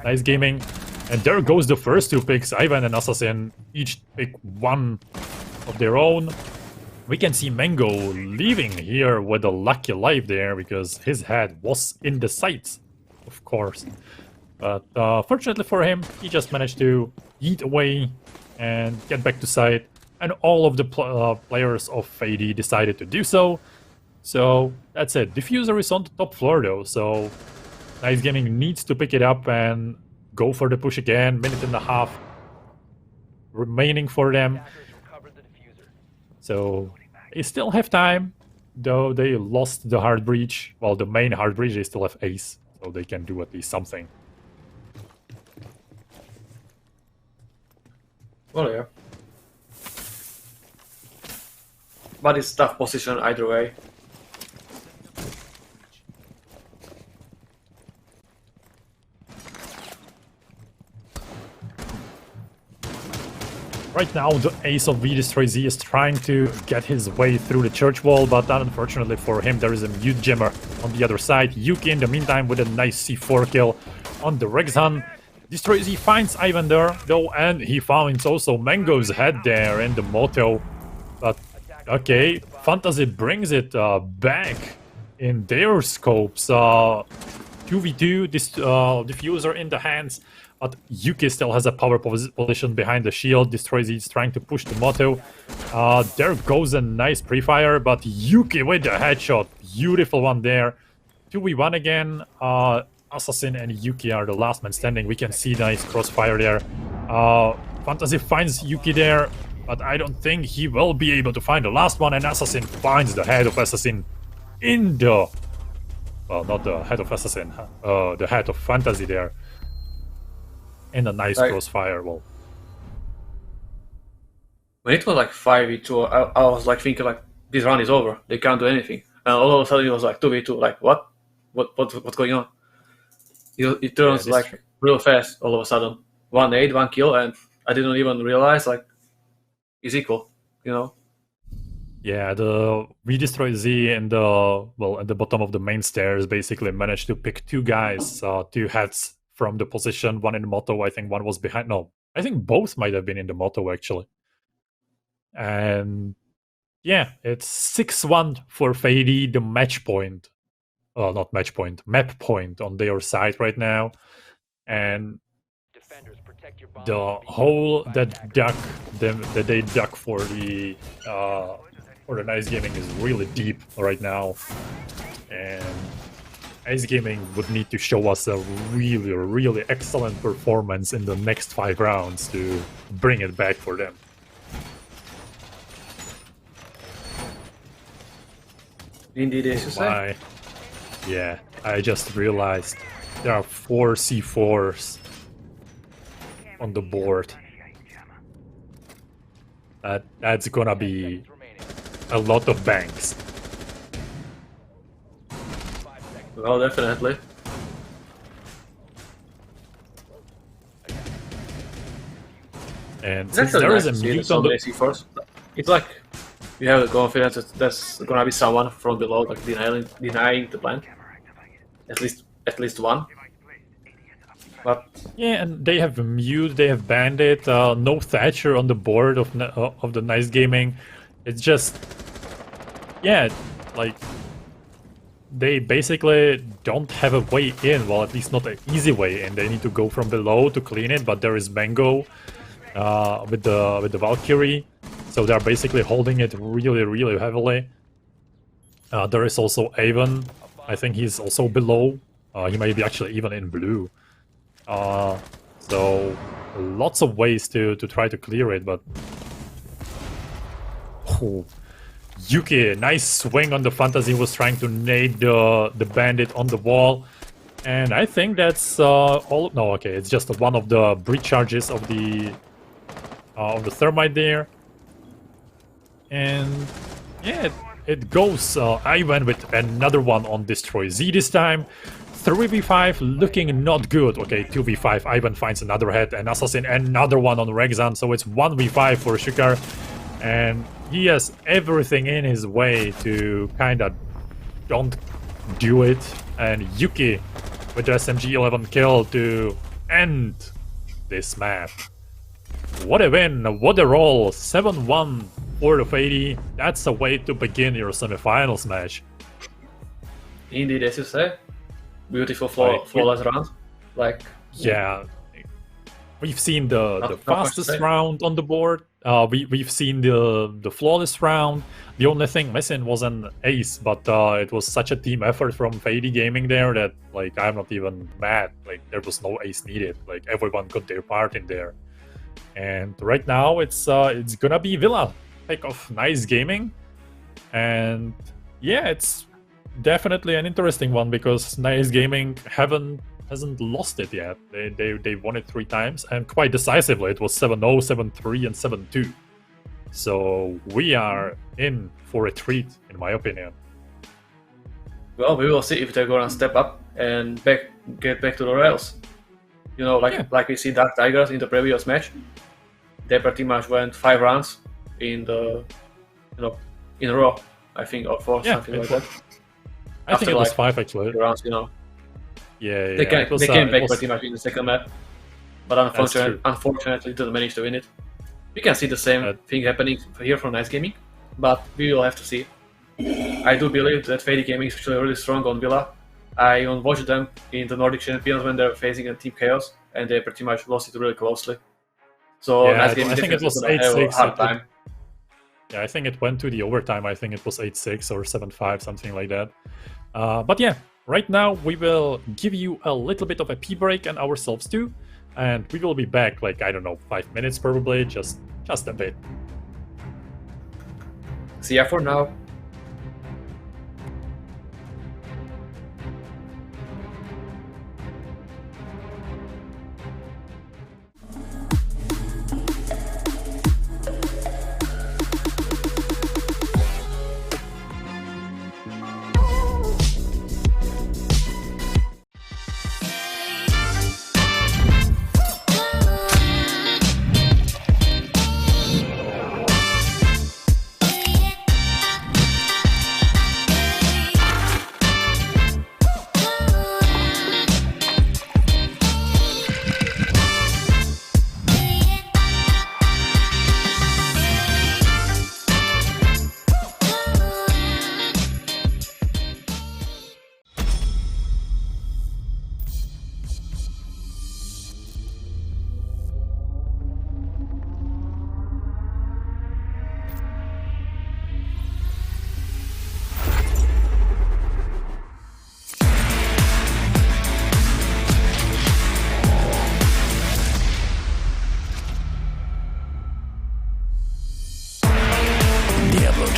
Nice Gaming. And there goes the first two picks. Ivan and Assassin each pick one of their own. We can see Mango leaving here with a lucky life there, because his head was in the sights, of course. But fortunately for him, he just managed to yeet away and get back to site. And all of the players of Fadee decided to do so. So that's it. Diffuser is on the top floor though, so Nice Gaming needs to pick it up and go for the push again. Minute and a half remaining for them. Attackers recovered the diffuser. So they still have time, though they lost the hard breach. Well, the main hard breach, they still have ace, so they can do at least something. Well, yeah. But it's tough position either way. Right now, the ace of V Destroy Z is trying to get his way through the church wall, but unfortunately for him, there is a mute jammer on the other side. Yuki, in the meantime, with a nice C4 kill on the Rexhan. Destroy Z finds Ivan there, though, and he finds also Mango's head there in the moto. But, okay, Fantasy brings it back in their scopes. 2v2, this diffuser in the hands. But Yuki still has a power position behind the shield. Destroy Z is trying to push the moto. There goes a nice pre-fire, but Yuki with the headshot. Beautiful one there. 2v1 again. Assassin and Yuki are the last man standing. We can see nice crossfire there. Fantasy finds Yuki there, but I don't think he will be able to find the last one. And Assassin finds the head of Assassin in the... Well, not the head of Assassin. The head of Fantasy there. And a nice crossfire wall. When it was like 5v2, I was like thinking like this round is over. They can't do anything. And all of a sudden it was like 2v2. Like what? What's going on? It turns like real fast all of a sudden. 1-8, 1 kill, and I didn't even realize like it's equal. You know. Yeah, we destroyed Z and at the bottom of the main stairs. Basically managed to pick two guys, two heads from the position, one in the moto, I think one was behind. No, I think both might have been in the moto, actually. And yeah, it's 6-1 for Fadee, the match point not match point, map point on their side right now, and Defenders, protect your bombs the from being hole used by that attackers. that they dug for the Nice Gaming is really deep right now, and Nice Gaming would need to show us a really excellent performance in the next 5 rounds to bring it back for them. Indeed, as you say. Yeah, I just realized there are 4 C4s on the board. That's gonna be Seconds remaining. a lot of banks. 5 seconds. Well, definitely. And It's since actually there nice is a to see mute so on many the C4s. It's like you have the confidence that there's gonna be someone from below like denying the plant. At least one. But yeah, and they have mute, they have bandit, no Thatcher on the board of the Nice Gaming. It's just, yeah, like they basically don't have a way in. Well, at least not an easy way in. They need to go from below to clean it. But there is Mango with the Valkyrie, so they're basically holding it really heavily. There is also Avon. I think he's also below. He may be actually even in blue. So lots of ways to try to clear it, but oh, Yuki, nice swing on the Fantasy, was trying to nade the bandit on the wall, and I think that's all. No, okay, it's just one of the breach charges of the thermite there, and yeah, it goes. I went with another one on Destroy Z this time. 3v5 looking not good. Okay, 2v5. Ivan finds another head, and Assassin another one on Rexan. So it's 1v5 for Shukar, and he has everything in his way to kind of don't do it. And Yuki with the SMG-11 kill to end this map. What a win! What a roll! 7-1 for the Fadee. That's a way to begin your semifinals match. indeed, as you say, beautiful Like, flawless round. Like Yeah, we've seen the Not much to fastest say. round on the board. We've seen the flawless round. The only thing missing was an ace, but it was such a team effort from Fadee Gaming there that like I'm not even mad. Like there was no ace needed. Like everyone got their part in there. And right now it's gonna be Villa pick of Nice Gaming, and yeah, it's definitely an interesting one because Nice Gaming hasn't lost it yet. They won it 3 times and quite decisively. It was 7-0, 7-3, and 7-2. So we are in for a treat, in my opinion. well, we will see if they're gonna step up and get back to the rails. You know, like we see Dark Tigers in the previous match. They pretty much went 5 rounds in a row, I think, or 4, something like that. I think it was like 5 actually. Rounds, you know. Yeah, They came back it was- pretty much in the second map, but true. unfortunately didn't manage to win it. We can see the same Uh, thing happening here from Nice Gaming, but we will have to see. I do believe that Fadee Gaming is actually really strong on Villa. I watched them in the Nordic Champions when they were facing a Team Chaos, and they pretty much lost it really closely. So Yeah, Nice I Gaming think it definitely was gonna have a 8-6 hard at the- time. Yeah, I think it went to the overtime. I think it was 8-6 or 7-5, something like that. But yeah, right now we will give you a little bit of a pee break and ourselves too. And we will be back like, I don't know, 5 minutes probably, just a bit. See ya for now.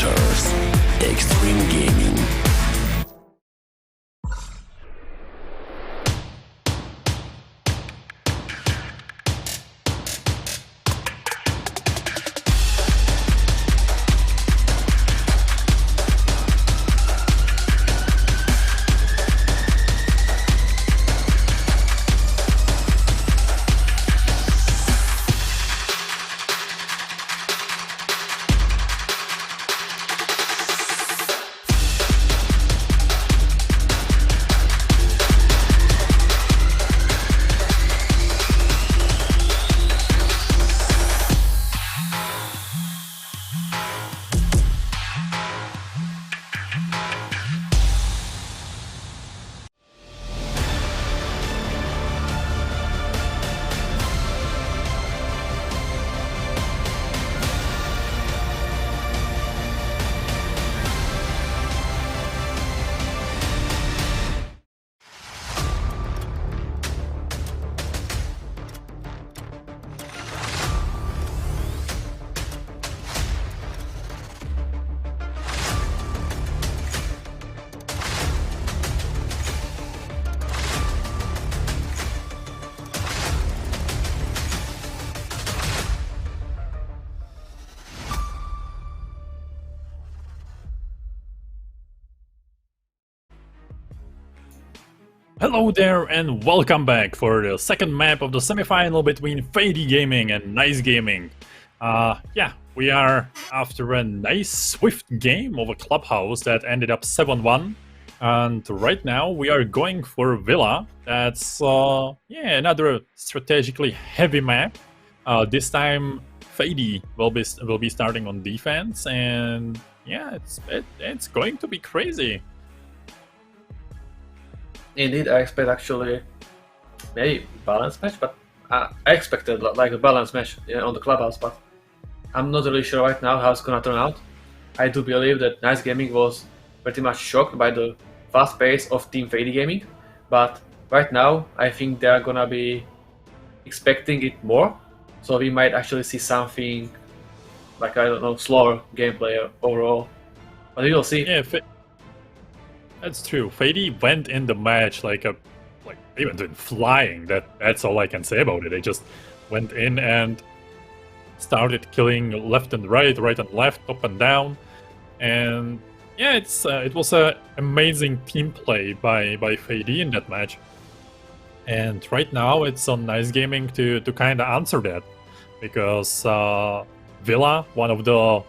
enters Extreme Gaming. Hello there and welcome back for the second map of the semifinal between Fadee Gaming and Nice Gaming. Yeah, we are after a nice swift game of a clubhouse that ended up 7-1, and right now we are going for Villa. That's yeah, another strategically heavy map. This time Fadee will be starting on defense, and yeah, it's going to be crazy. Indeed, I expect actually maybe balanced match, but I expected like a balanced match on the clubhouse, but I'm not really sure right now how it's gonna turn out. I do believe that Nice Gaming was pretty much shocked by the fast pace of Team Fadee Gaming, but right now I think they are gonna be expecting it more, so we might actually see something like, I don't know, slower gameplay overall, but we will see. Yeah, that's true. Fadee went in the match like they went in flying. That's all I can say about it. They just went in and started killing left and right and left, up and down, and yeah, it was a amazing team play by Fadee in that match. And right now it's on Nice Gaming to kind of answer that, because Villa, one of the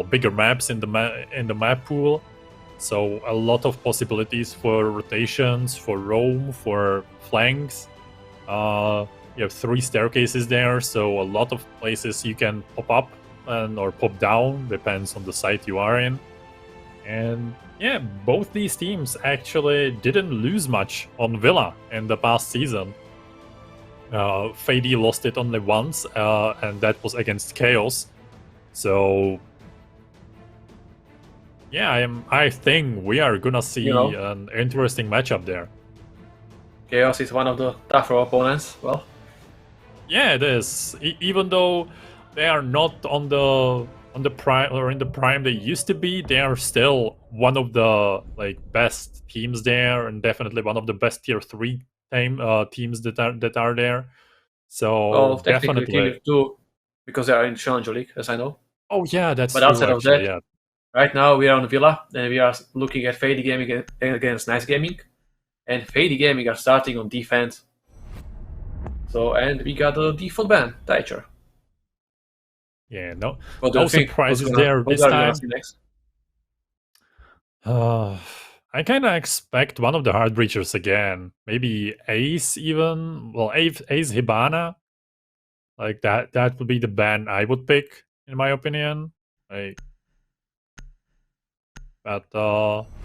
bigger maps in the map pool. So a lot of possibilities for rotations, for roam, for flanks. You have 3 staircases there, so a lot of places you can pop up or pop down, depends on the site you are in. And yeah, both these teams actually didn't lose much on Villa in the past season. Fadee lost it only once, and that was against Chaos. So yeah, I think we are gonna see an interesting matchup there. Chaos is one of the tougher opponents. Well, yeah, it is. Even though they are not on the prime or in the prime they used to be, they are still one of the best teams there, and definitely one of the best tier 3 teams that are there. So technically definitely team 2, because they are in Challenger League, as I know. Oh yeah, that's but true. outside of Actually, that, yeah. Right now we are on Villa, and we are looking at Fadee Gaming against Nice Gaming, and Fadee Gaming are starting on defense. So, and we got a default ban, Taicher. Yeah, no no surprises there this time. Next? I kind of expect one of the hard breachers again. Maybe Ace even. Well, Ace Hibana. Like that would be the ban I would pick, in my opinion. But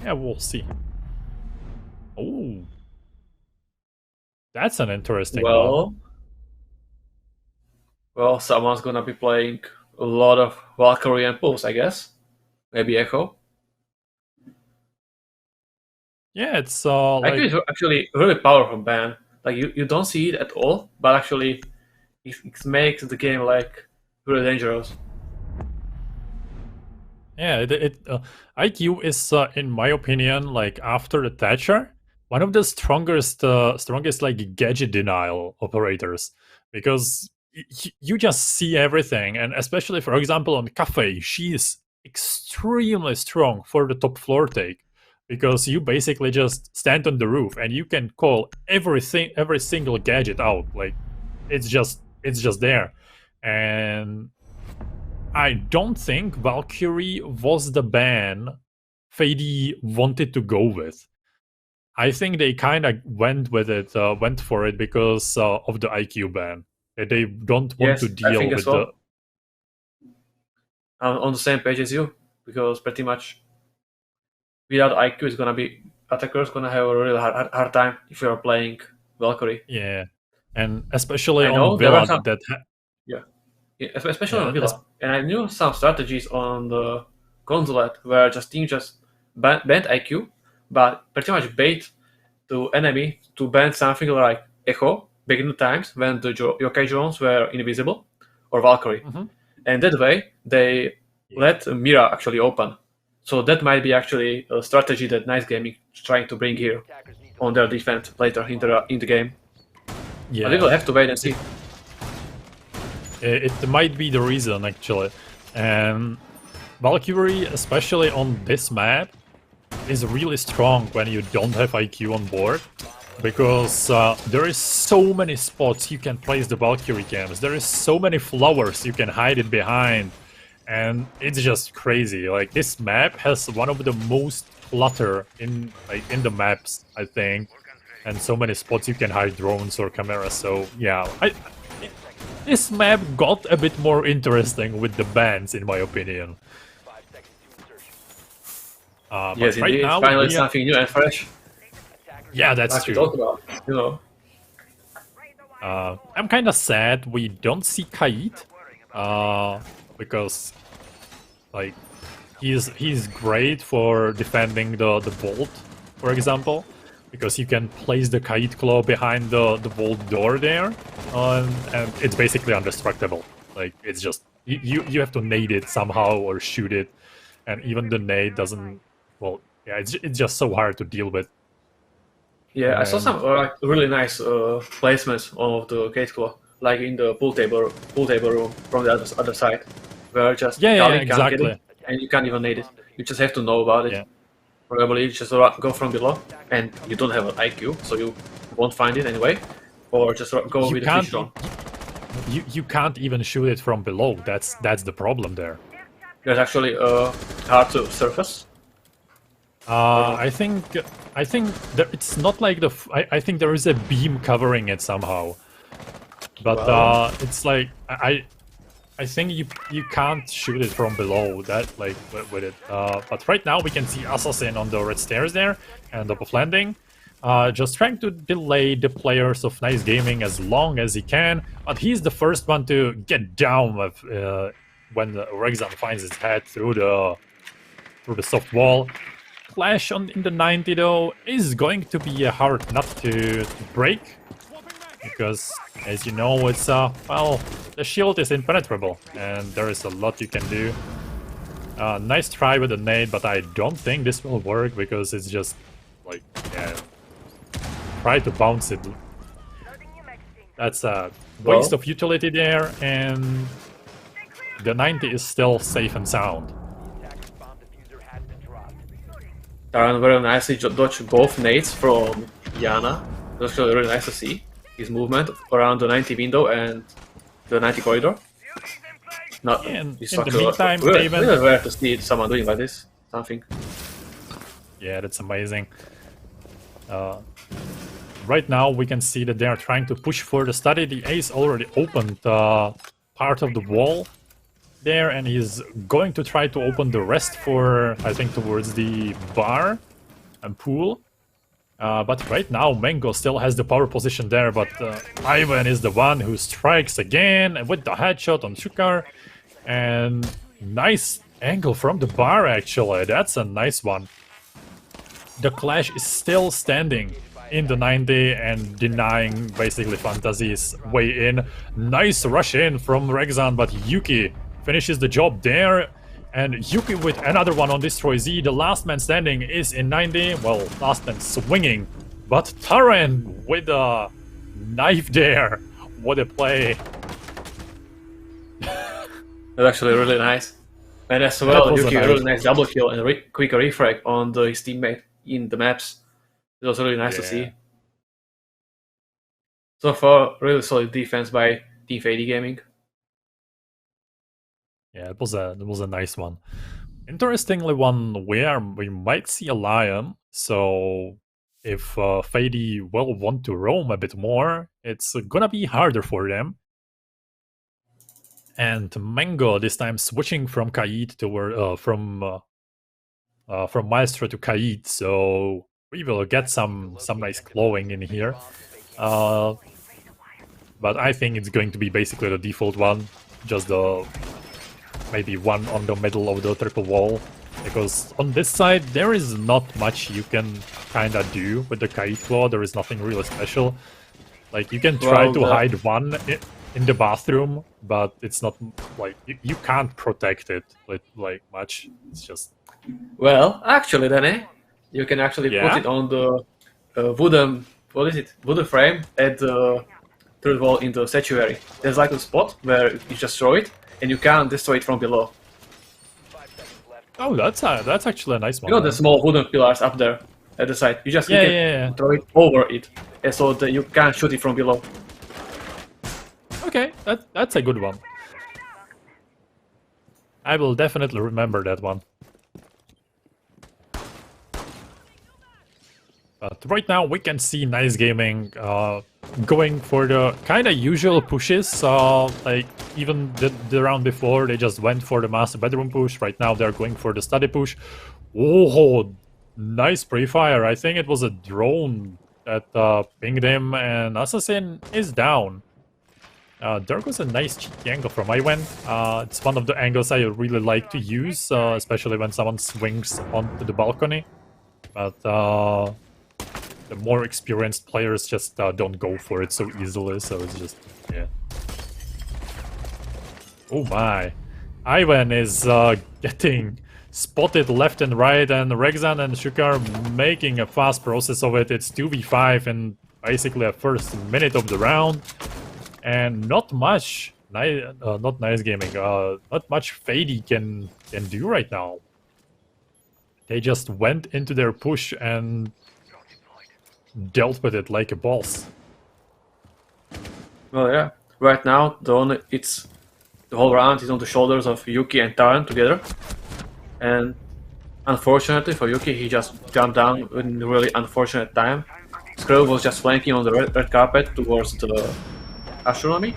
yeah, we'll see. Oh, that's an interesting one. Well, someone's gonna be playing a lot of Valkyrie and Pulse, I guess. Maybe Echo. Yeah, it's it's actually a really powerful ban. Like you don't see it at all, but actually it makes the game like really dangerous. Yeah, IQ is, in my opinion, like after the Thatcher, one of the strongest like gadget denial operators, because you just see everything, and especially for example on Cafe, she is extremely strong for the top floor take, because you basically just stand on the roof and you can call everything, every single gadget out, like it's just there, and I don't think Valkyrie was the ban Fadee wanted to go with. I think they kind of went for it because of the IQ ban. They don't want Yes, to I deal think as with the. well. I'm on the same page as you, because pretty much without IQ, it's gonna be attackers gonna have a really hard time if you're playing Valkyrie. Yeah, and especially I on know there were Villa some, that. yeah, especially Yeah, on Villa, and I knew some strategies on the consulate where team just banned IQ, but pretty much bait to enemy to ban something like Echo back in the times when the yokai drones were invisible, or Valkyrie, Mhm. and that way they let Mira actually open. So that might be actually a strategy that Nice Gaming is trying to bring here Attackers need to on their defense later in the game. Yeah, But we will have to wait and see. it might be the reason actually, and Valkyrie, especially on this map, is really strong when you don't have IQ on board, because there is so many spots you can place the Valkyrie cams. There is so many flowers you can hide it behind, and it's just crazy. Like this map has one of the most clutter in the maps, I think, and so many spots you can hide drones or cameras. So yeah, this map got a bit more interesting with the bans, in my opinion. 5 seconds to insertion. Yes, But right indeed. now, Finally, we are, something new and fresh, Attackers yeah, that's like we true. talked about. You know, I'm kind of sad we don't see Kaid, because like he's great for defending the vault, for example, because you can place the Kaid claw behind the vault door there, and it's basically indestructible. Like it's just you have to nade it somehow or shoot it, and even the nade doesn't. Well, yeah, it's just so hard to deal with. yeah, I saw And some really nice placements of the gate claw, like in the pool table room from the other side, where just yeah, Kali can't get exactly. it, and you can't even need it. You just have to know about it. Yeah. Probably you just go from below, and you don't have an IQ, so you won't find it anyway, or just go You with the can't fish drone. you can't even shoot it from below. That's the problem there. There's actually hard to surface. I think it's not like I think there is a beam covering it somehow, but Well. it's like I think you can't shoot it from below that, like with it. But right now we can see Assassin on the red stairs there and the off landing, just trying to delay the players of Nice Gaming as long as he can. But he's the first one to get down with, when Rexan finds his head through the soft wall. Clash in the 90 though is going to be a hard nut to break, because as you know, it's well, the shield is impenetrable and there is a lot you can do. Nice try with the nade, but I don't think this will work because it's just like, yeah, try to bounce it. That's a waste of utility there, and the 90 is still safe and sound. Attacker's bomb diffuser has been dropped. Taran very nicely dodged both nades from Yana. It was actually really nice to see his movement around the 90 window and the 90 corridor. Not And it's in the such a- meantime, really, David- really rare to see someone doing like this. Something. Yeah, that's amazing. Right now, we can see that they are trying to push for the study. The ace already opened part of the wall there, and he's going to try to open the rest for, I think, towards the bar and pool. But right now, Mango still has the power position there, but Ivan is the one who strikes again with the headshot on Shukar. And nice angle from the bar, actually. That's a nice one. The Clash is still standing in the 90 and denying basically Fantasy's way in. Nice rush in from Rexan, but Yuki finishes the job there. And Yuki with another one on Destroy Z. The last man standing is in 90. Well, last man swinging. But Taren with a knife there. What a play. That's actually really nice. And as well, Yuki a really nice double kill and a quick refrag on his teammate in the maps. It was really nice to see. So far, really solid defense by Team Fadee Gaming. Yeah, it was a nice one. Interestingly, one where we might see a lion. So if Fadee will want to roam a bit more, it's gonna be harder for them. And Mango this time switching from Kaid to from Maestro to Kaid. So we will get some nice glowing in here. But I think it's going to be basically the default one, just the maybe one on the middle of the triple wall, because on this side there is not much you can kinda do with the Kaid claw. There is nothing really special. Like you can try to hide one in the bathroom, but it's not like you can't protect it with like much. It's just well, actually, Danny, you can actually put it on the wooden frame at the third wall in the statuary. There's like a spot where you just throw it, and you can't destroy it from below. Oh, that's actually a nice one. You know the small wooden pillars up there at the side. You just throw it over it, and so that you can't shoot it from below. Okay, that's a good one. I will definitely remember that one. But right now we can see Nice Gaming going for the kind of usual pushes. Like even the round before, they just went for the master bedroom push. Right now they're going for the study push. Oh, nice pre-fire. I think it was a drone that pinged him, and Assassin is down. There was a nice cheeky angle from Iwan. It's one of the angles I really like to use, especially when someone swings onto the balcony. But the more experienced players just don't go for it so easily, so it's just, yeah. Oh my. Ivan is getting spotted left and right, and Rexan and Shukar making a fast process of it. It's 2v5 in basically a first minute of the round. And not much, not Nice Gaming, not much Fadee can do right now. They just went into their push and dealt with it like a boss. Well, yeah. Right now, the whole round is on the shoulders of Yuki and Taran together, and unfortunately for Yuki, he just jumped down in a really unfortunate time. Skrull was just flanking on the red carpet towards the astronomy,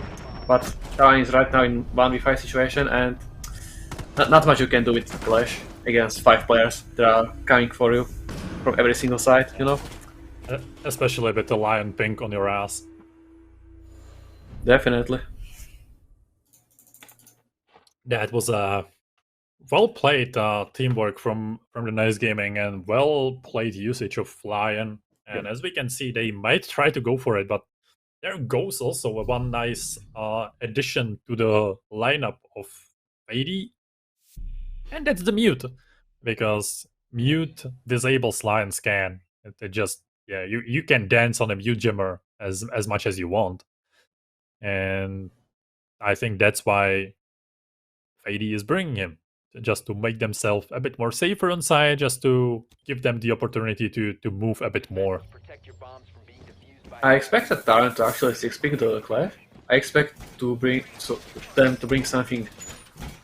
but Taran is right now in 1v5 situation, and not much you can do with Clash against 5 players that are coming for you from every single side, you know? Especially with the lion pink on your ass. Definitely. That was a well-played teamwork from the Nice Gaming, and well-played usage of Lion. And as we can see, they might try to go for it, but there goes also one nice addition to the lineup of Fadee. And that's the mute, because mute disables Lion scan. It just, yeah, you can dance on a mute gemmer as much as you want. And I think that's why Fadee is bringing him, just to make themselves a bit more safer on side, just to give them the opportunity to move a bit more. I expected Taran to actually 6-pick the Clash. I expect them to bring something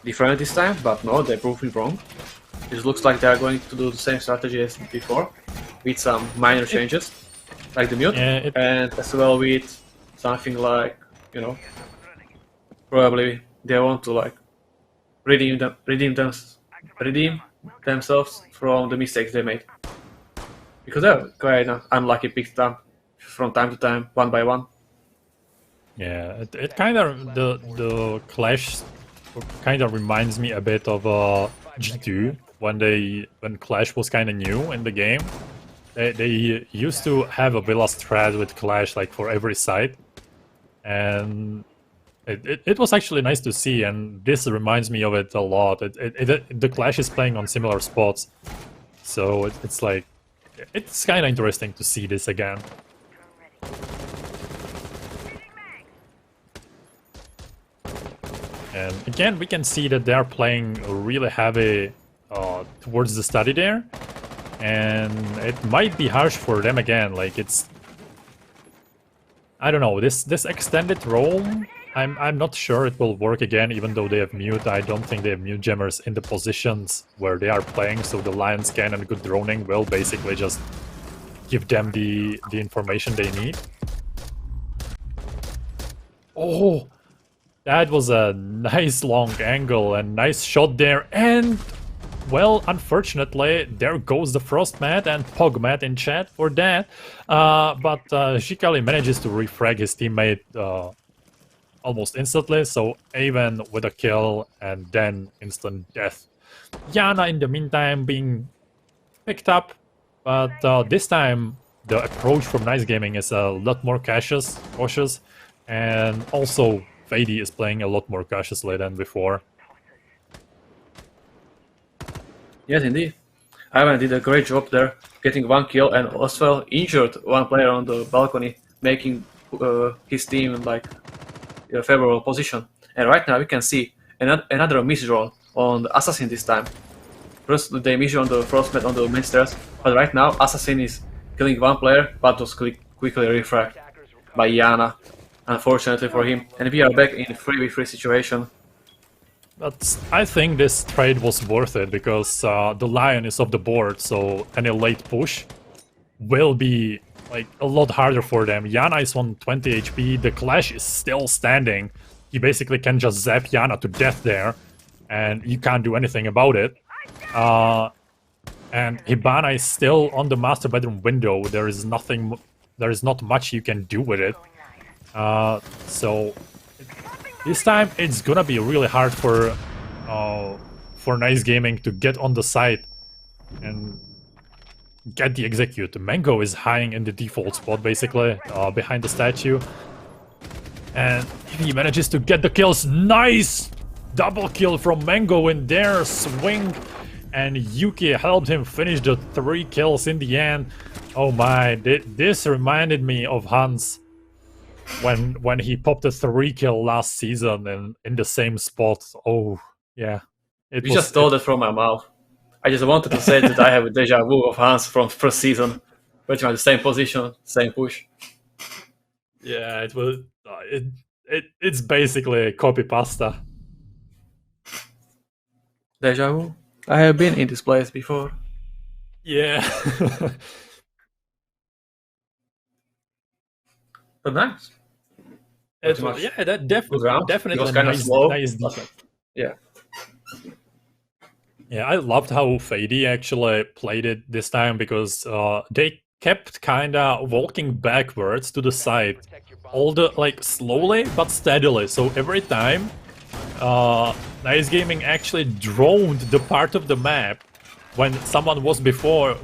different this time, but no, they proved me wrong. It looks like they are going to do the same strategy as before, with some minor changes, like the mute, and as well with something like, you know, probably they want to like redeem themselves from the mistakes they made, because they're quite unlucky picked up from time to time, one by one. Yeah, it kind of the Clash kind of reminds me a bit of G2 when Clash was kind of new in the game. They used to have a Villa strat with Clash like for every side, and It was actually nice to see, and this reminds me of it a lot. The Clash is playing on similar spots, so it's like it's kind of interesting to see this again. And again, we can see that they're playing really heavy towards the study there, and it might be harsh for them again. Like it's, I don't know, this extended role. I'm not sure it will work again, even though they have mute. I don't think they have mute jammers in the positions where they are playing, so the lion scan and good droning will basically just give them the information they need. Oh, that was a nice long angle and nice shot there, and well, unfortunately, there goes the Frostmat and Pogmat in chat for that. But Shikali manages to refrag his teammate almost instantly, so Aven with a kill and then instant death. Yana in the meantime being picked up, but this time the approach from Nice Gaming is a lot more cautious, and also Fadee is playing a lot more cautiously than before. Yes, indeed. Ivan did a great job there, getting one kill and as well injured one player on the balcony, making his team like in a favorable position. And right now we can see another misdraw on the Assassin this time. First they misdraw on the Frostmat on the main stairs, but right now Assassin is killing one player, but was quickly refragged by Yana, unfortunately for him. And we are back in 3v3 situation. But I think this trade was worth it, because the Lion is off the board, so any late push will be like a lot harder for them. Yana is on 20 HP, the Clash is still standing. He basically can just zap Yana to death there, and you can't do anything about it. And Hibana is still on the master bedroom window. There is not much you can do with it. So this time it's gonna be really hard for Nice Gaming to get on the site and get the execute. Mango is hiding in the default spot, basically, behind the statue. And if he manages to get the kills, nice! Double kill from Mango in their swing. And Yuki helped him finish the 3 kills in the end. Oh my, this reminded me of Hans when he popped a 3 kill last season in the same spot. Oh, yeah. You just stole that from my mouth. I just wanted to say that I have a deja vu of Hans from first season. Pretty much the same position, same push. Yeah, it was. It's basically copy pasta. Deja vu? I have been in this place before. Yeah. But nice. Yeah, that definitely it was kind of slow. Nice defense. Yeah. Yeah, I loved how Fadee actually played it this time, because they kept kinda walking backwards to the side, all the like slowly but steadily. So every time Nice Gaming actually droned the part of the map when someone was before,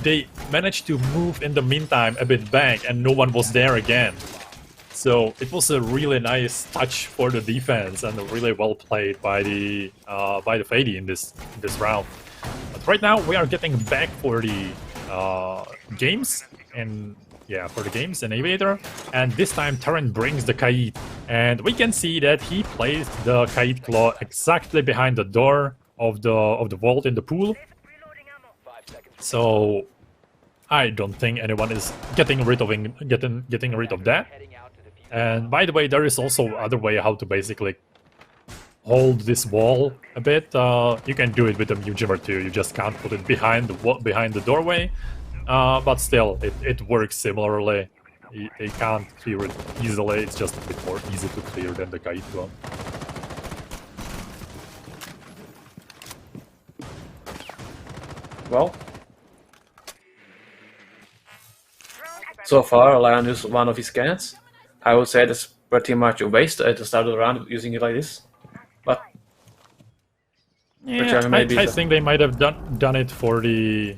they managed to move in the meantime a bit back, and no one was there again. So it was a really nice touch for the defense, and really well played by the Fadee in this round. But right now we are getting back for the games, and yeah, for the games in Aviator. And this time Terran brings the Kaid, and we can see that he placed the Kaid Claw exactly behind the door of the vault in the pool. So I don't think anyone is getting rid of that. And by the way, there is also other way how to basically hold this wall a bit. You can do it with a mute jammer too. You just can't put it behind the doorway. But still, it works similarly. They can't clear it easily. It's just a bit more easy to clear than the Kaid one. Well, so far Lion used one of his cannons. I would say that's pretty much a waste at the start of the round using it like this. But Yeah, maybe I think they might have done it for the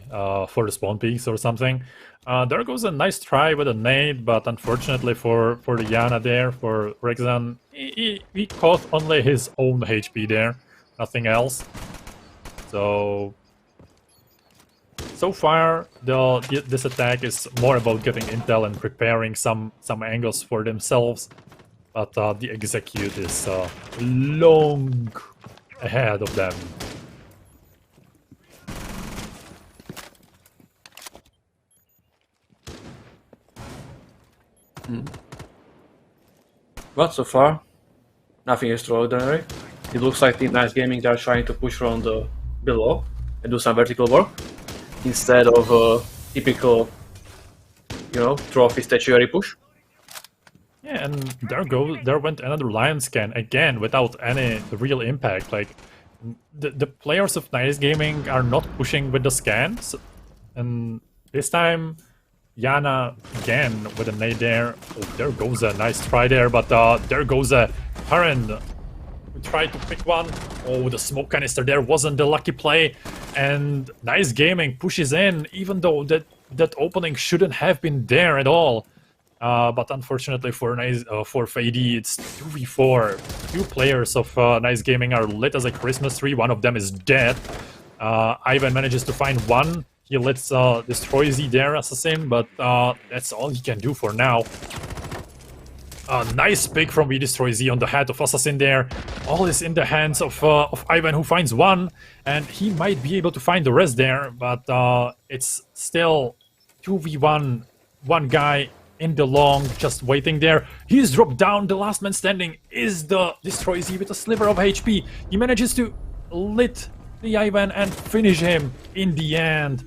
spawn peaks or something. There goes a nice try with a nade, but unfortunately for the Yana there, for Rexan, he caught only his own HP there, nothing else. So far, this attack is more about getting intel and preparing some angles for themselves, but the execute is long ahead of them. But so far, nothing extraordinary. It looks like Team Nice Gaming they are trying to push from the below and do some vertical work instead of typical, trophy statuary push. Yeah, and there went another lion scan again without any real impact. Like the players of Nice Gaming are not pushing with the scans, and this time Yana again with a nade there. Oh, there goes a nice try there, but there goes a Heron who tried to pick one. Oh, the smoke canister there wasn't the lucky play, and Nice Gaming pushes in, even though that opening shouldn't have been there at all. But unfortunately for Fadee, it's 2v4. Two players of Nice Gaming are lit as a Christmas tree. One of them is dead. Ivan manages to find one. He lets destroy Z there, Assassin, but that's all he can do for now. Nice pick from We Destroy Z on the head of Assassin there. All is in the hands of Ivan, who finds one, and he might be able to find the rest there, but it's still 2v1, one guy in the long, just waiting there. He's dropped down. The last man standing is the Destroy Z with a sliver of HP. He manages to lit the Ivan and finish him in the end.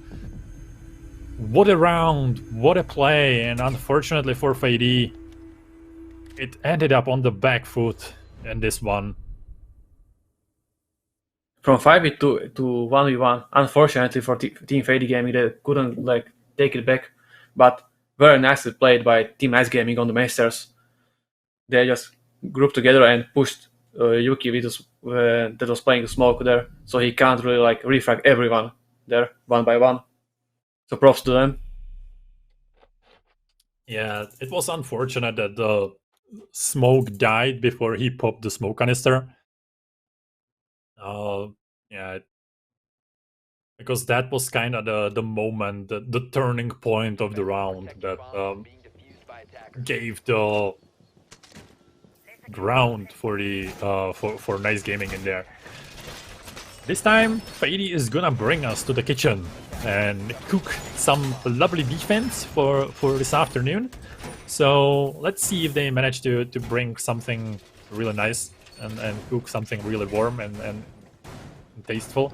What a round, what a play, and unfortunately for Fadee, it ended up on the back foot in this one. From 5v to 1v1, unfortunately for Team Fadee Gaming, they couldn't take it back, but very nicely played by Team Nice Gaming on the Masters. They just grouped together and pushed Yuki that was playing smoke there, so he can't really refrag everyone there one by one. So props to them. Yeah, it was unfortunate that the smoke died before he popped the smoke canister. Yeah, because that was kind of the moment, the turning point of the round that gave the ground for the for Nice Gaming in there. This time, Fadee is gonna bring us to the kitchen and cook some lovely defense for this afternoon. So let's see if they manage to bring something really nice and cook something really warm and tasteful,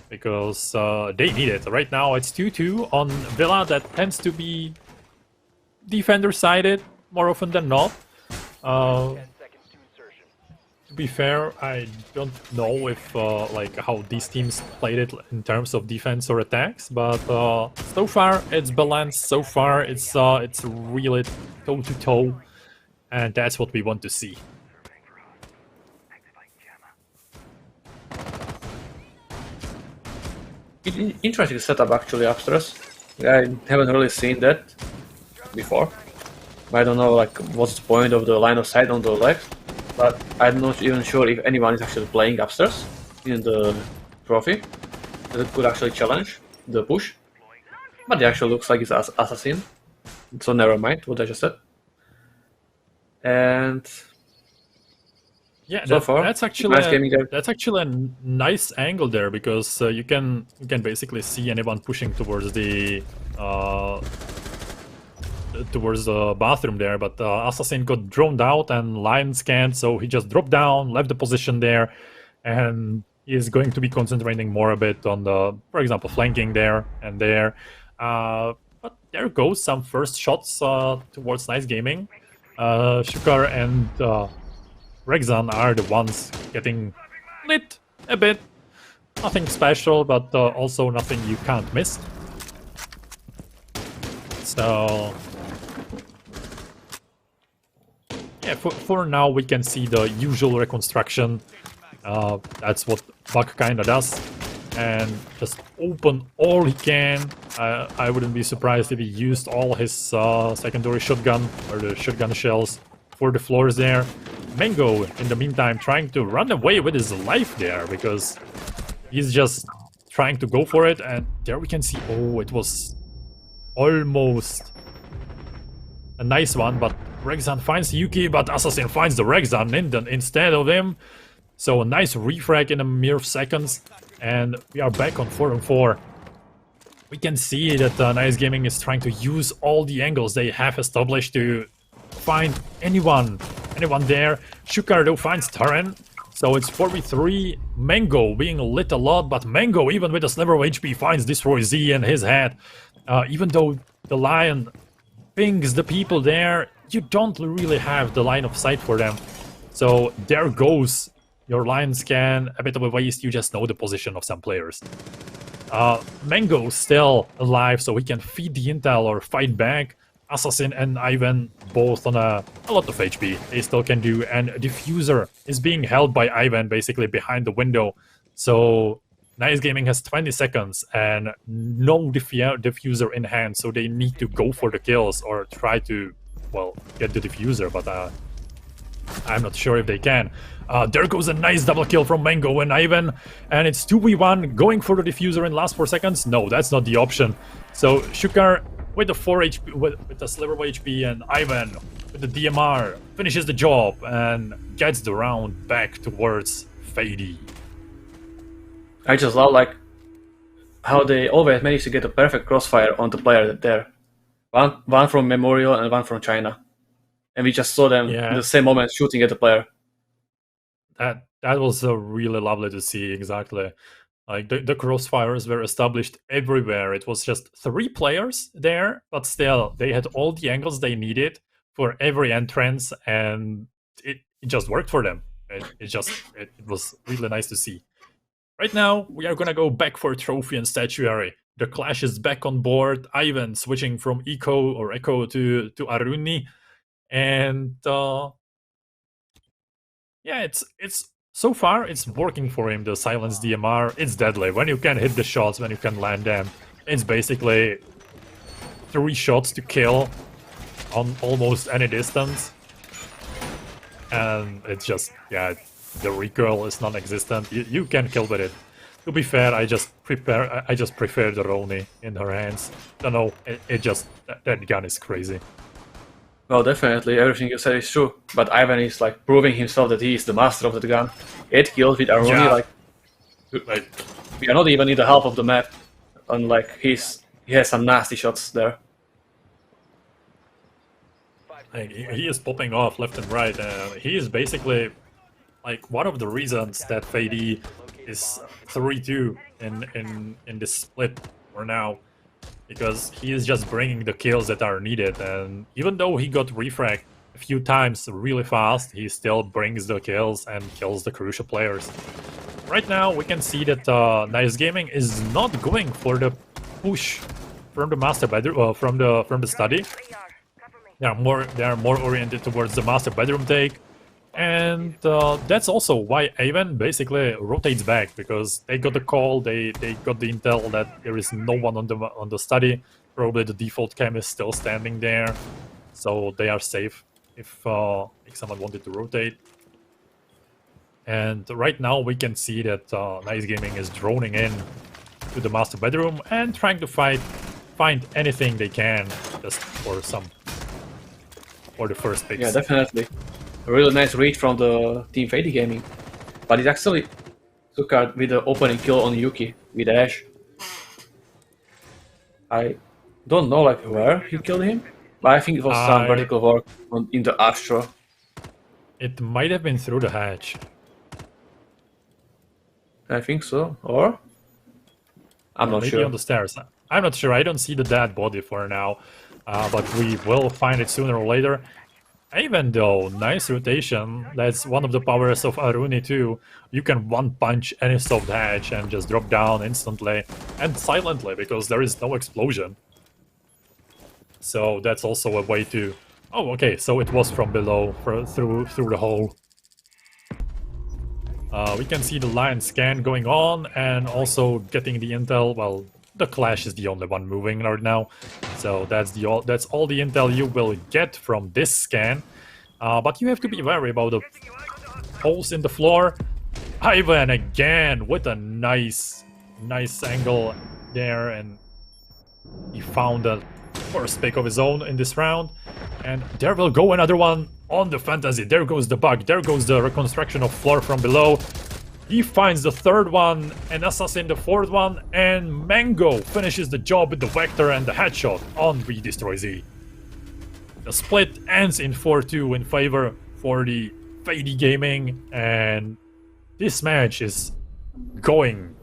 because they need it. Right now it's 2-2 on Villa. That tends to be defender-sided more often than not. To be fair, I don't know if how these teams played it in terms of defense or attacks, but so far it's balanced. So far it's really toe to toe, and that's what we want to see. Interesting setup actually upstairs. I haven't really seen that before. I don't know what's the point of the line of sight on the left, but I'm not even sure if anyone is actually playing upstairs in the trophy. That could actually challenge the push. But it actually looks like it's Assassin. So never mind what I just said. And yeah, so far, that's actually a nice angle there, because you can basically see anyone pushing towards the bathroom there, but Assassin got droned out and line scanned, so he just dropped down, left the position there, and he is going to be concentrating more a bit on the, for example, flanking there and there. But there goes some first shots towards Nice Gaming. Shukar and Rexan are the ones getting lit a bit. Nothing special, but also nothing you can't miss. So yeah, for now we can see the usual reconstruction. That's what Buck kinda does. And just open all he can. I wouldn't be surprised if he used all his secondary shotgun or the shotgun shells for the floors there. Mango, in the meantime, trying to run away with his life there because he's just trying to go for it. And there we can see, oh, it was almost a nice one, but Rexan finds Yuki, but Assassin finds the Rexan instead of him. So a nice refrag in a mere seconds, and we are back on 4-on-4. We can see that Nice Gaming is trying to use all the angles they have established to find anyone there. Shukar though finds Taren, so it's 4v3. Mango being lit a lot, but Mango, even with a sliver of HP, finds Destroy Z in his head. Even though the Lion pings the people there, you don't really have the line of sight for them. So there goes your Lion scan, a bit of a waste, you just know the position of some players. Mango still alive, so he can feed the intel or fight back. Assassin and Ivan both on a lot of HP, they still can do, and Diffuser is being held by Ivan basically behind the window. So Nice Gaming has 20 seconds and no Diffuser in hand, so they need to go for the kills or try to, well, get the Diffuser, but I'm not sure if they can. There goes a nice double kill from Mango and Ivan, and it's 2v1, going for the Diffuser in last 4 seconds. No, that's not the option. So Shukar with the 4 HP, with the sliver of HP, and Ivan with the DMR finishes the job and gets the round back towards Fadee. I just love like how they always manage to get a perfect crossfire on the player there. One from Memorial and one from China. And we just saw them in the same moment shooting at the player. That was really lovely to see, exactly. Like the crossfires were established everywhere. It was just 3 players there, but still they had all the angles they needed for every entrance, and it just worked for them. It was really nice to see. Right now we are gonna go back for trophy and statuary. The Clash is back on board. Ivan switching from Echo to Aruni. And yeah, it's so far it's working for him. The silence DMR, it's deadly. When you can hit the shots, when you can land them, it's basically 3 shots to kill on almost any distance. And it's just, yeah, the recoil is non-existent. You can kill with it. To be fair, I just prefer the Roni in her hands. Don't know, that gun is crazy. Well, definitely, everything you said is true. But Ivan is like proving himself that he is the master of the gun. 8 kills with Aruni, yeah. like we are not even in the half of the map, and like he has some nasty shots there. Like, he is popping off left and right. He is basically like one of the reasons that Fadee is 3-2 in this split for now. Because he is just bringing the kills that are needed, and even though he got refrag a few times really fast, he still brings the kills and kills the crucial players. Right now we can see that Nice Gaming is not going for the push from the master bedroom, from the study. They are more oriented towards the master bedroom take. And that's also why Ivan basically rotates back, because they got the call, they got the intel that there is no one on the study. Probably the default cam is still standing there, so they are safe if someone wanted to rotate. And right now we can see that Nice Gaming is droning in to the master bedroom and trying to find anything they can just for the first picks. Yeah, definitely. A really nice read from the team Fadee Gaming. But it's actually Sukard with the opening kill on Yuki with Ash. I don't know like where he killed him, but I think it was some vertical work in the Astro. It might have been through the hatch. I think so, or? I'm not maybe sure. On the stairs. I'm not sure, I don't see the dead body for now. But we will find it sooner or later. Even though, nice rotation, that's one of the powers of Aruni too. You can one-punch any soft hatch and just drop down instantly and silently, because there is no explosion. So that's also a way to... Oh, okay, so it was from below, through the hole. We can see the line scan going on and also getting the intel. Well, the Clash is the only one moving right now, so that's all the intel you will get from this scan. But you have to be wary about the holes in the floor. Ivan again with a nice angle there, and he found a first pick of his own in this round. And there will go another one on the Fantasy. There goes the bug. There goes the reconstruction of floor from below. He finds the third one, and Assassin the fourth one, and Mango finishes the job with the Vector and the headshot on We Destroy Z. The split ends in 4-2 in favor for the Fadee Gaming, and this match is going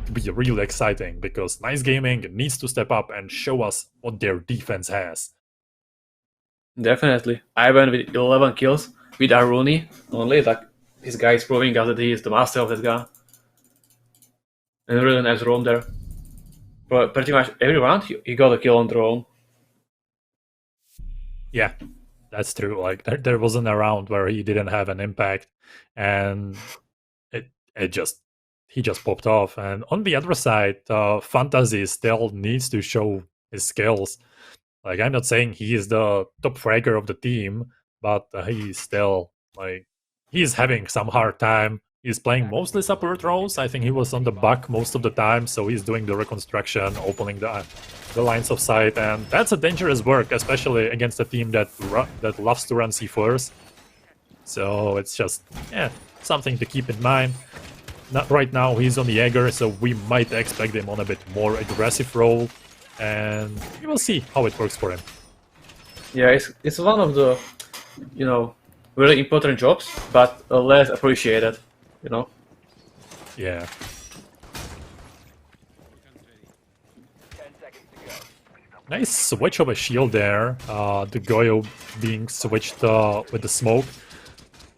to be really exciting because Nice Gaming needs to step up and show us what their defense has. Definitely. Ivan with 11 kills with Aruni only. Like, this guy is proving us that he is the master of that gun. And really nice roam there. Pretty much every round he got a kill on drone. Yeah, that's true. Like there wasn't a round where he didn't have an impact, and he just popped off. And on the other side, Fantasy still needs to show his skills. Like, I'm not saying he is the top fragger of the team, but he's still like he's having some hard time. He's playing mostly support roles. I think he was on the buck most of the time, so he's doing the reconstruction, opening the lines of sight, and that's a dangerous work, especially against a team that loves to run C4s. So it's just something to keep in mind. Not right now, he's on the Jaeger, so we might expect him on a bit more aggressive role, and we will see how it works for him. Yeah, it's one of the, really important jobs, but less appreciated, Yeah. 10 seconds to go. Nice switch of a shield there. The Goyo being switched with the smoke,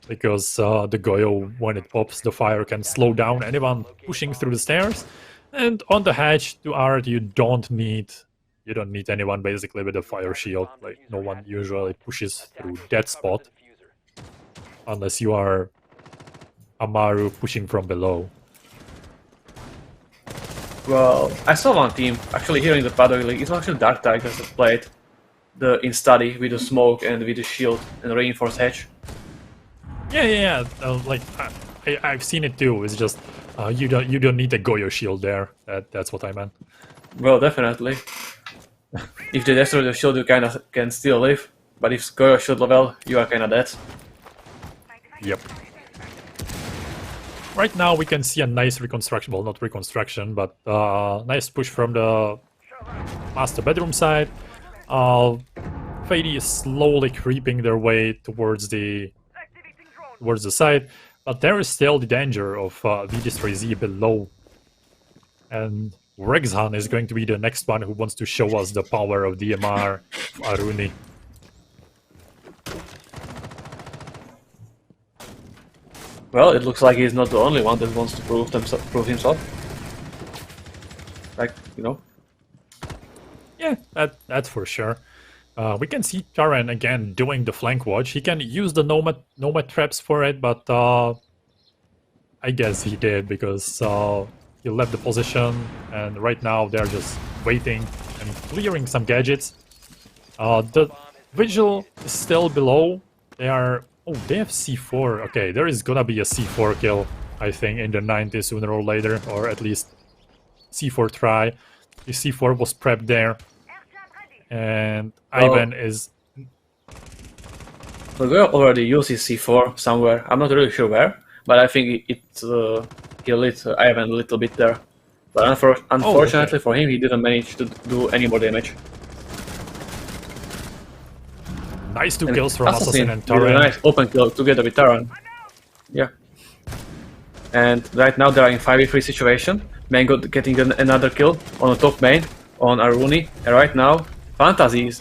because the Goyo, when it pops, the fire can slow down anyone pushing through the stairs. And on the hatch to Art, you don't need anyone basically with a fire shield. Like, no one usually pushes through that spot unless you are Amaru pushing from below. Well, I saw one team actually here in the Paddock League. It's actually Dark Tigers that played in study with the smoke and with the shield and reinforced hatch. Yeah. Like I've seen it too. It's just you don't need a Goyo shield there. That's what I meant. Well, definitely. If they destroy the shield, you kinda can still live, but if Goyo shield level, you are kinda dead. Yep. Right now we can see a nice reconstruction. Well, not reconstruction, but nice push from the master bedroom side. Fadee is slowly creeping their way towards the side, but there is still the danger of We Destroy Z below. And Rexhan is going to be the next one who wants to show us the power of DMR Aruni. Well, it looks like he's not the only one that wants to prove himself. Like, Yeah, that's for sure. We can see Taran again doing the flank watch. He can use the nomad traps for it, but I guess he did because he left the position, and right now they're just waiting and clearing some gadgets. The Vigil is still below. They have C4. Okay, there is gonna be a C4 kill, I think, in the 90 sooner or later, or at least C4 try. The C4 was prepped there. And Ivan is... The girl already used his C4 somewhere. I'm not really sure where, but I think he lit Ivan a little bit there. But unfortunately for him, he didn't manage to do any more damage. Nice two kills from Assassin and Taran. Taran. Nice open kill together with Taran. Yeah. And right now they are in 5v3 situation. Mango getting another kill on the top main on Aruni. And right now, Fantasy is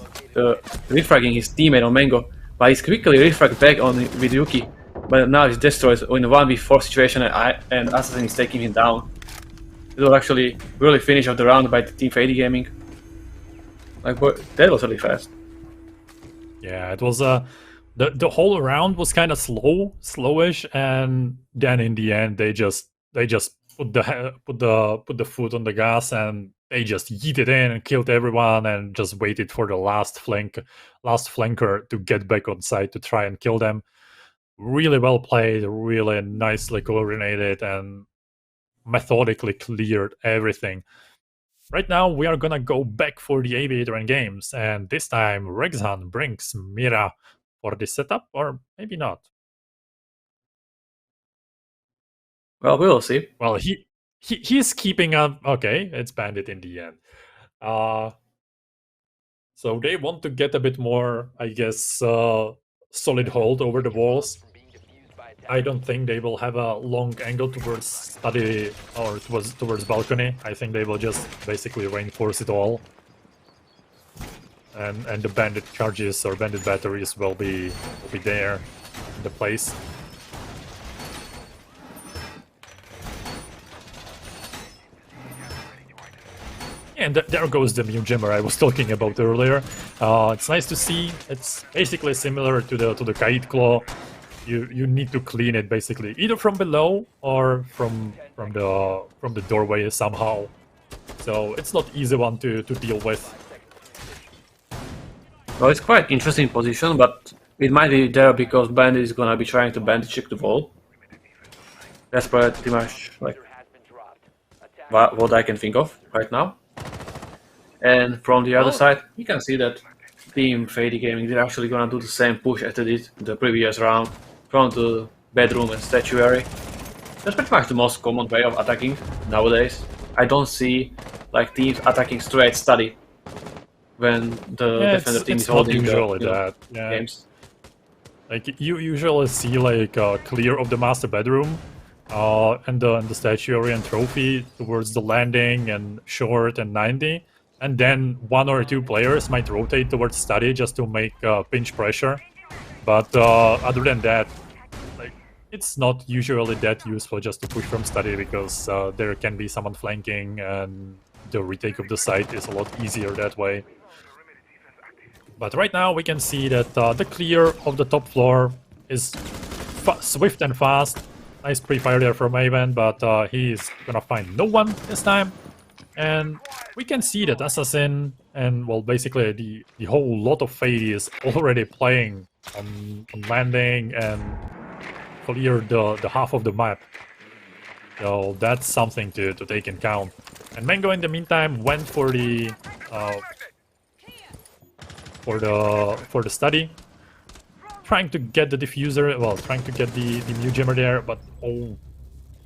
refragging his teammate on Mango, but he's quickly refragged back on with Yuki. But now he's destroyed in a 1v4 situation, and Assassin is taking him down. It was actually really finish of the round by the team Fadee Gaming. Like, boy, that was really fast. Yeah, it was a the whole round was kind of slowish, and then in the end they just put the foot on the gas, and they just yeeted in and killed everyone, and just waited for the last flanker to get back on site to try and kill them. Really well played, really nicely coordinated, and methodically cleared everything. Right now, we are gonna go back for the Aviator and Games, and this time Rexhan brings Mira for the setup, or maybe not. Well, we will see. Well, he's keeping up. Okay, it's Bandit in the end. So they want to get a bit more, I guess, solid hold over the walls. From being defused by I attackers. don't think they will have a long angle towards study or towards balcony. I think they will just basically reinforce it all, and the bandit charges or bandit batteries will be there in the place. And there goes the Mew Jimmer I was talking about earlier. It's nice to see. It's basically similar to the Kite Claw. You need to clean it basically either from below or from the doorway somehow. So it's not easy one to deal with. Well, it's quite interesting position, but it might be there because Bandit is gonna be trying to bandit check the wall. That's pretty much like Has been dropped. what I can think of right now. And from the other Well- side, you can see that Team Fadee Gaming, they're actually gonna do the same push as they did the previous round from the bedroom and statuary. That's pretty much the most common way of attacking nowadays. I don't see like teams attacking straight study when the Yeah, defender team is it's not holding the usually that. Yeah. games. Like you usually see like clear of the master bedroom, and the statuary and trophy towards the landing and short and 90, and then one or two players might rotate towards study just to make pinch pressure. But other than that, like it's not usually that useful just to push from study because there can be someone flanking, and the retake of the site is a lot easier that way. But right now we can see that the clear of the top floor is swift and fast. Nice pre-fire there from Maven, but he's gonna find no one this time. And we can see that Assassin and, well, basically the whole lot of Fadee is already playing on landing and clear the half of the map. So that's something to take in count. And Mango in the meantime went for the study, trying to get the diffuser, well, trying to get the Mew Jimmer there, but oh,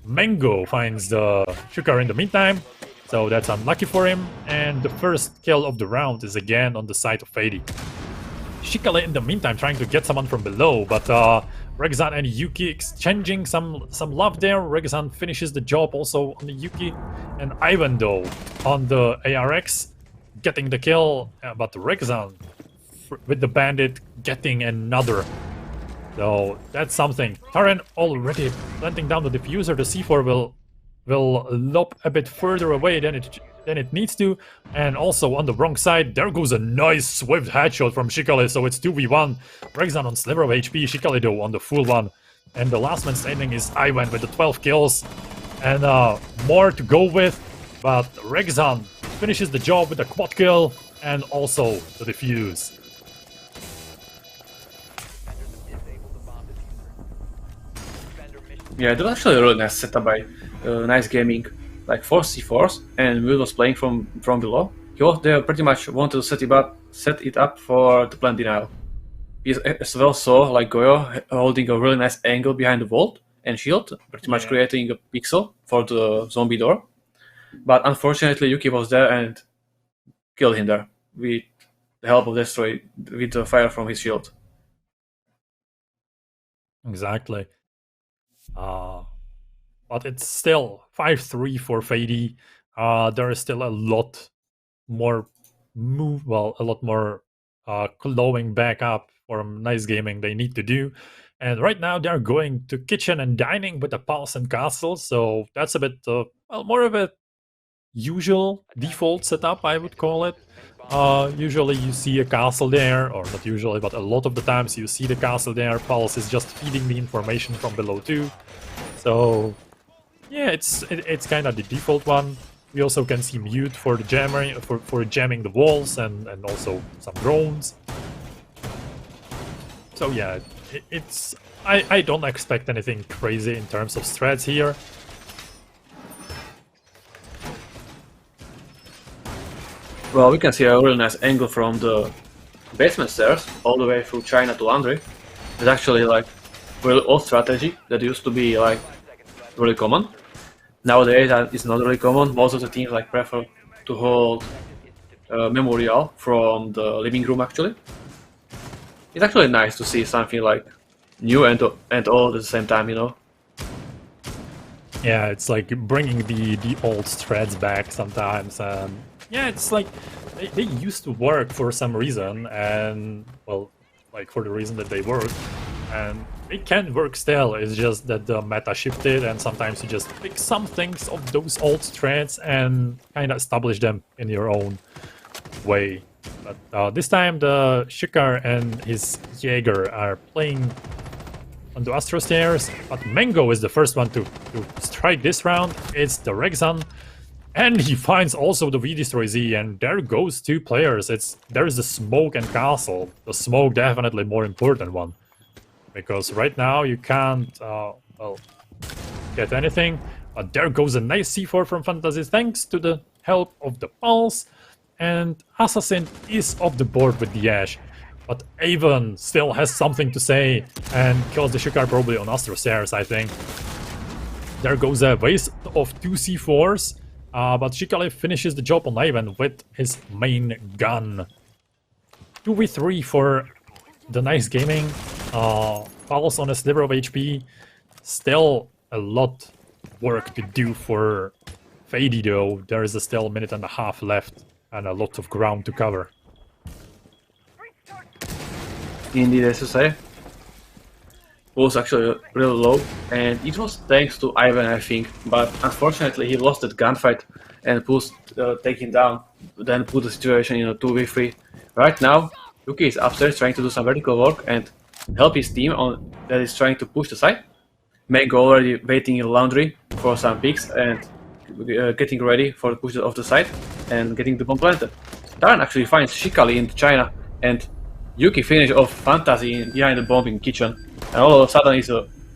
Mango finds the Shukar in the meantime, so that's unlucky for him, and the first kill of the round is again on the side of Fadee. Shikale in the meantime trying to get someone from below, but Rexhan and Yuki exchanging some love there. Rexhan finishes the job also on the Yuki, and Ivan though on the ARX getting the kill, but Rexhan with the bandit getting another. So that's something. Taren already planting down the diffuser. The C4 will lob a bit further away than it needs to. And also on the wrong side, there goes a nice swift headshot from Shikale. So it's 2v1. Rexhan on sliver of HP, Shikale though on the full one. And the last man standing is Ivan with the 12 kills. And more to go with. But Rexhan finishes the job with a quad kill and also the defuse. Yeah, it was actually a really nice setup by Nice Gaming, like 4 C4s, and Will was playing from below. He was there pretty much wanted to set it up for the plant denial. He as well saw like Goyo holding a really nice angle behind the vault and shield, pretty much creating a pixel for the zombie door. But unfortunately, Yuki was there and killed him there with the help of Destroy with the fire from his shield. Exactly. But it's still 5-3 for Fadee. There is still a lot more a lot more clawing back up from Nice Gaming they need to do. And right now they're going to kitchen and dining with the palace and castle. So that's a bit, more of a usual default setup, I would call it. Usually you see a castle there, or not usually, but a lot of the times you see the castle there. Pulse is just feeding the information from below too. So yeah, it's kind of the default one. We also can see mute for the jamming, for jamming the walls, and also some drones. So yeah, it's I don't expect anything crazy in terms of strats here. Well, we can see a really nice angle from the basement stairs all the way through China to Laundry. It's actually like really old strategy that used to be like really common. Nowadays it's not really common. Most of the teams like prefer to hold Memorial from the living room actually. It's actually nice to see something like new and old at the same time, you know. Yeah, it's like bringing the old strats back sometimes. Yeah, it's like they used to work for some reason, and well, like for the reason that they work, and they can work still. It's just that the meta shifted, and sometimes you just pick some things of those old strats and kind of establish them in your own way. But this time the Shikar and his Jaeger are playing on the Astro Stairs, but Mango is the first one to strike this round. It's the Rexon, and he finds also the V-Destroy Z, and there goes 2 players. There's the Smoke and Castle. The Smoke definitely more important one, because right now you can't well, get anything. But there goes a nice C4 from Fantasy thanks to the help of the Pulse, and Assassin is off the board with the Ash. But Avon still has something to say and kills the Shikar probably on Astro Stairs, I think. There goes a waste of 2 C4s, but Shikale finishes the job on Avon with his main gun. 2v3 for the nice gaming. Pulse on a sliver of HP. Still a lot work to do for Fadee though. There is still a minute and a half left and a lot of ground to cover. Indeed, as you say. Was actually really low, and it was thanks to Ivan, I think, but unfortunately he lost that gunfight and pushed taking down, then put the situation in a 2v3. Right now, Yuki is upstairs trying to do some vertical work and help his team on that is trying to push the side. Mango already waiting in Laundry for some picks and getting ready for the push of the side and getting the bomb planted. Taran actually finds Shikali in China, and Yuki finish off Fantasy behind the bomb in kitchen, and all of a sudden it's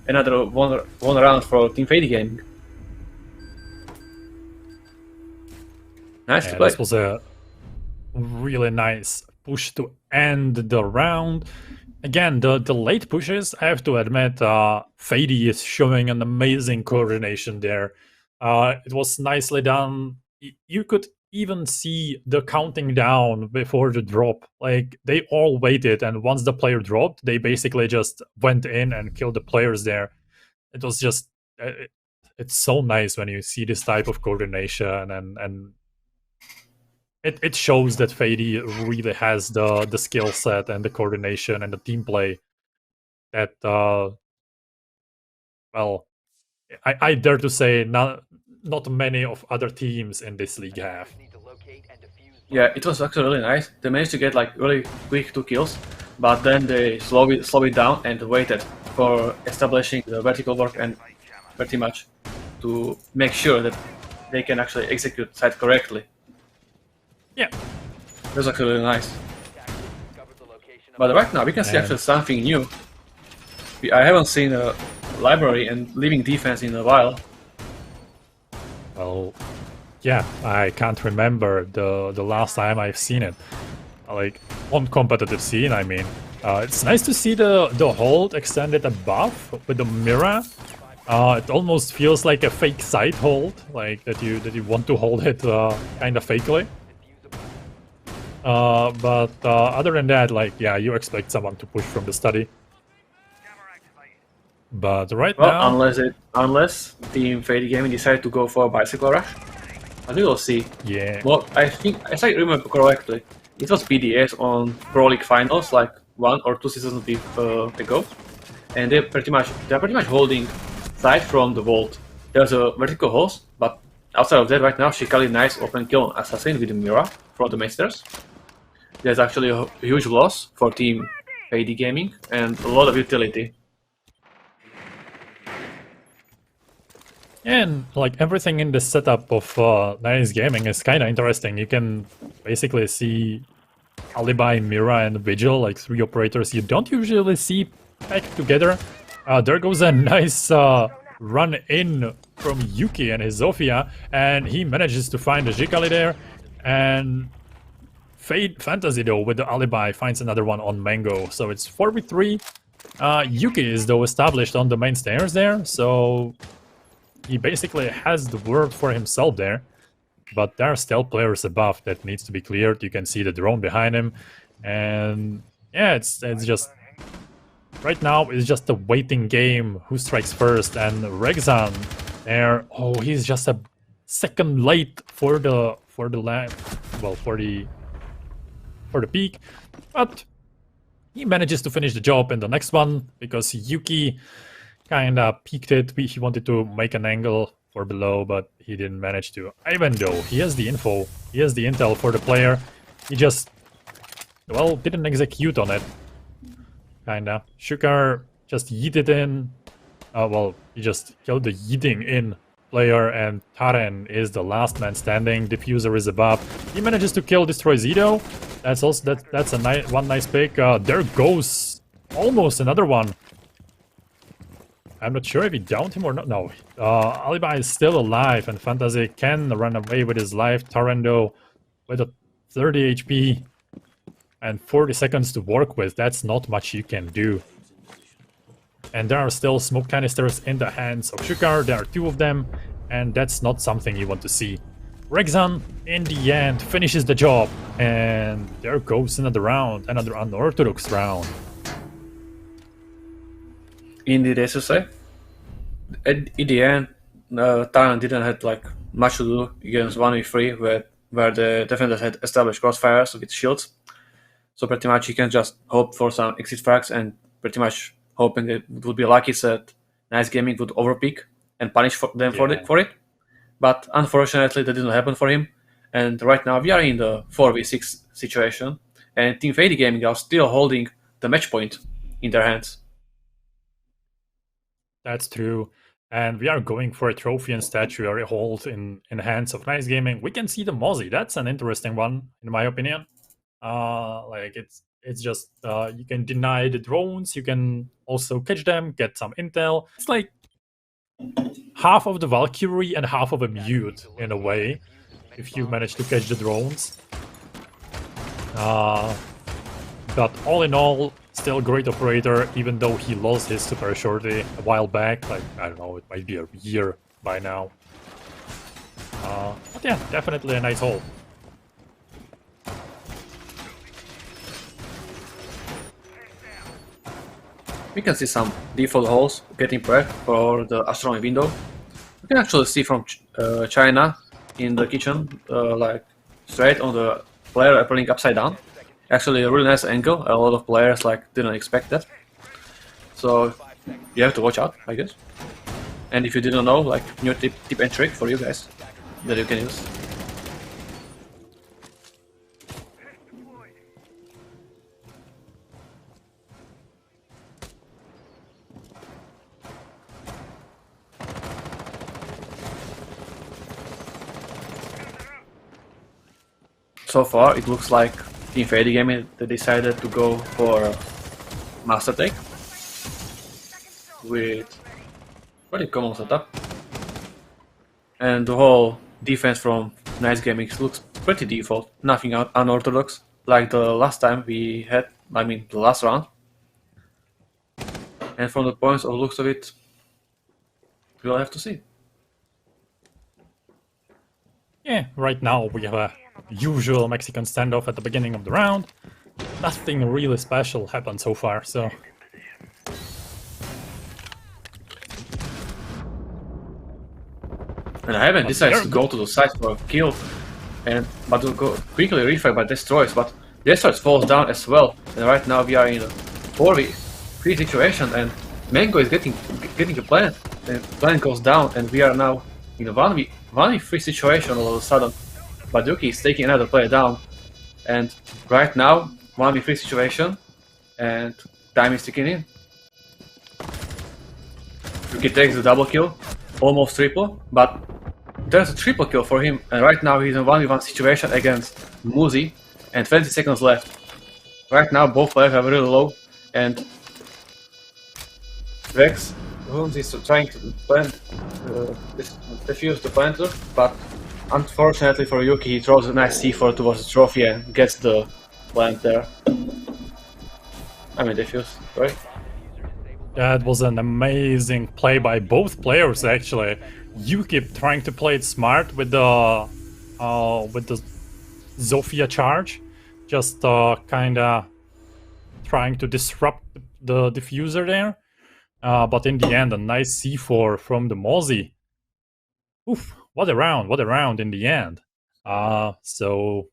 another one round for Team Fadee Gaming. Nice to play. This was a really nice push to end the round. Again, the late pushes, I have to admit, Fadee is showing an amazing coordination there. It was nicely done. You could even see the counting down before the drop. Like, they all waited, and once the player dropped, they basically just went in and killed the players there. It was just... it's so nice when you see this type of coordination, and it shows that Fadee really has the skill set and the coordination and the team play that, well, I dare to say not many of other teams in this league have. Yeah, it was actually really nice. They managed to get like really quick 2 kills, but then they slow it down and waited for establishing the vertical work and pretty much to make sure that they can actually execute site correctly. Yeah. It was actually really nice. But right now we can see actually something new. I haven't seen a library and living defense in a while. Well, yeah, I can't remember the last time I've seen it. Like, on competitive scene, I mean. It's nice to see the hold extended above with the mirror. It almost feels like a fake side hold, like that you want to hold it kind of fakely. But other than that, like, yeah, you expect someone to push from the study. But right now, unless Team Fadee Gaming decided to go for a bicycle rush, I think we'll see. Yeah. Well, I think if I remember correctly, it was PDS on Pro League Finals like 1 or 2 seasons ago, and they're pretty much holding side from the vault. There's a vertical host, but outside of that, right now, Shikali nice open kill on Assassin with the Mira from the Masters. There's actually a huge loss for Team Fadee Gaming and a lot of utility. And like everything in the setup of Nice Gaming is kind of interesting. You can basically see Alibi, Mira, and Vigil, like 3 operators you don't usually see packed together. There goes a nice run in from Yuki and his Zofia, and he manages to find the Jikali there. And Fantasy, though, with the Alibi, finds another one on Mango. So it's 4v3. Yuki is, though, established on the main stairs there, so he basically has the world for himself there. But there are still players above that needs to be cleared. You can see the drone behind him. And yeah, it's just... Right now, it's just a waiting game. Who strikes first? And Rexan there... Oh, he's just a second late for the peak. But he manages to finish the job in the next one. Because Yuki kinda peeked it. He wanted to make an angle for below, but he didn't manage to. Even though he has the info, he has the intel for the player, he just, well, didn't execute on it. Kinda. Shukar just yeeted in. Well, he just killed the yeeting in player, and Taren is the last man standing. Diffuser is above. He manages to kill, destroy Zido. That's also that's a one nice pick. There goes almost another one. I'm not sure if he downed him or not. No, Alibi is still alive, and Fantasy can run away with his life. Tarando with a 30 HP and 40 seconds to work with. That's not much you can do. And there are still smoke canisters in the hands of Shukar. There are 2 of them, and that's not something you want to see. Rexan, in the end, finishes the job, and there goes another round, another unorthodox round. Indeed, as you say. In the end, Thailand didn't have like much to do against 1v3, where the defenders had established crossfires with shields. So pretty much you can just hope for some exit frags and pretty much hoping it would be lucky that Nice Gaming would overpeak and punish them for it. But unfortunately, that didn't happen for him. And right now we are in the 4v6 situation, and Team Fadee Gaming are still holding the match point in their hands. That's true. And we are going for a trophy and statuary hold in hands of Nice Gaming. We can see the Mozzie. That's an interesting one, in my opinion. Like it's just you can deny the drones. You can also catch them, get some intel. It's like half of the Valkyrie and half of a mute in a way, if you manage to catch the drones. But all in all, still great operator, even though he lost his super shorty a while back. Like, I don't know, it might be a year by now. But yeah, definitely a nice haul. We can see some default holes getting prepped for the astronomy window. You can actually see from China in the kitchen, like straight on the player appearing upside down. Actually, a really nice angle. A lot of players like didn't expect that, so you have to watch out, I guess. And if you didn't know, like new tip and trick for you guys that you can use. So far, it looks like Team Fadee Gaming they decided to go for Master Take with pretty common setup, and the whole defense from Nice Gaming looks pretty default, nothing unorthodox like the last time we had. I mean, the last round. And from the points of looks of it, we'll have to see. Yeah, right now we have a usual Mexican standoff at the beginning of the round. Nothing really special happened so far, so... And Heaven decides to go to the side for a kill, but to go quickly refrag by Destroys, but Destroys falls down as well. And right now we are in a 4v3 situation, and Mango is getting a plant, and plant goes down, and we are now in a 1v3 situation all of a sudden. But Yuki is taking another player down, And right now, 1v3 situation, and time is ticking in. Yuki takes the double kill, almost triple, but there's a triple kill for him, and right now he's in a 1v1 situation against Muzi, and 20 seconds left. Right now both players are really low, and Rex is trying to plant, defuse the planter, but unfortunately for Yuki, he throws a nice C4 towards the trophy and gets the plant there. I mean defuse, right? That was an amazing play by both players actually. Yuki trying to play it smart with the Zofia charge, just kinda trying to disrupt the diffuser there. But in the end, a nice C4 from the Mozzie. Oof, what a round in the end. So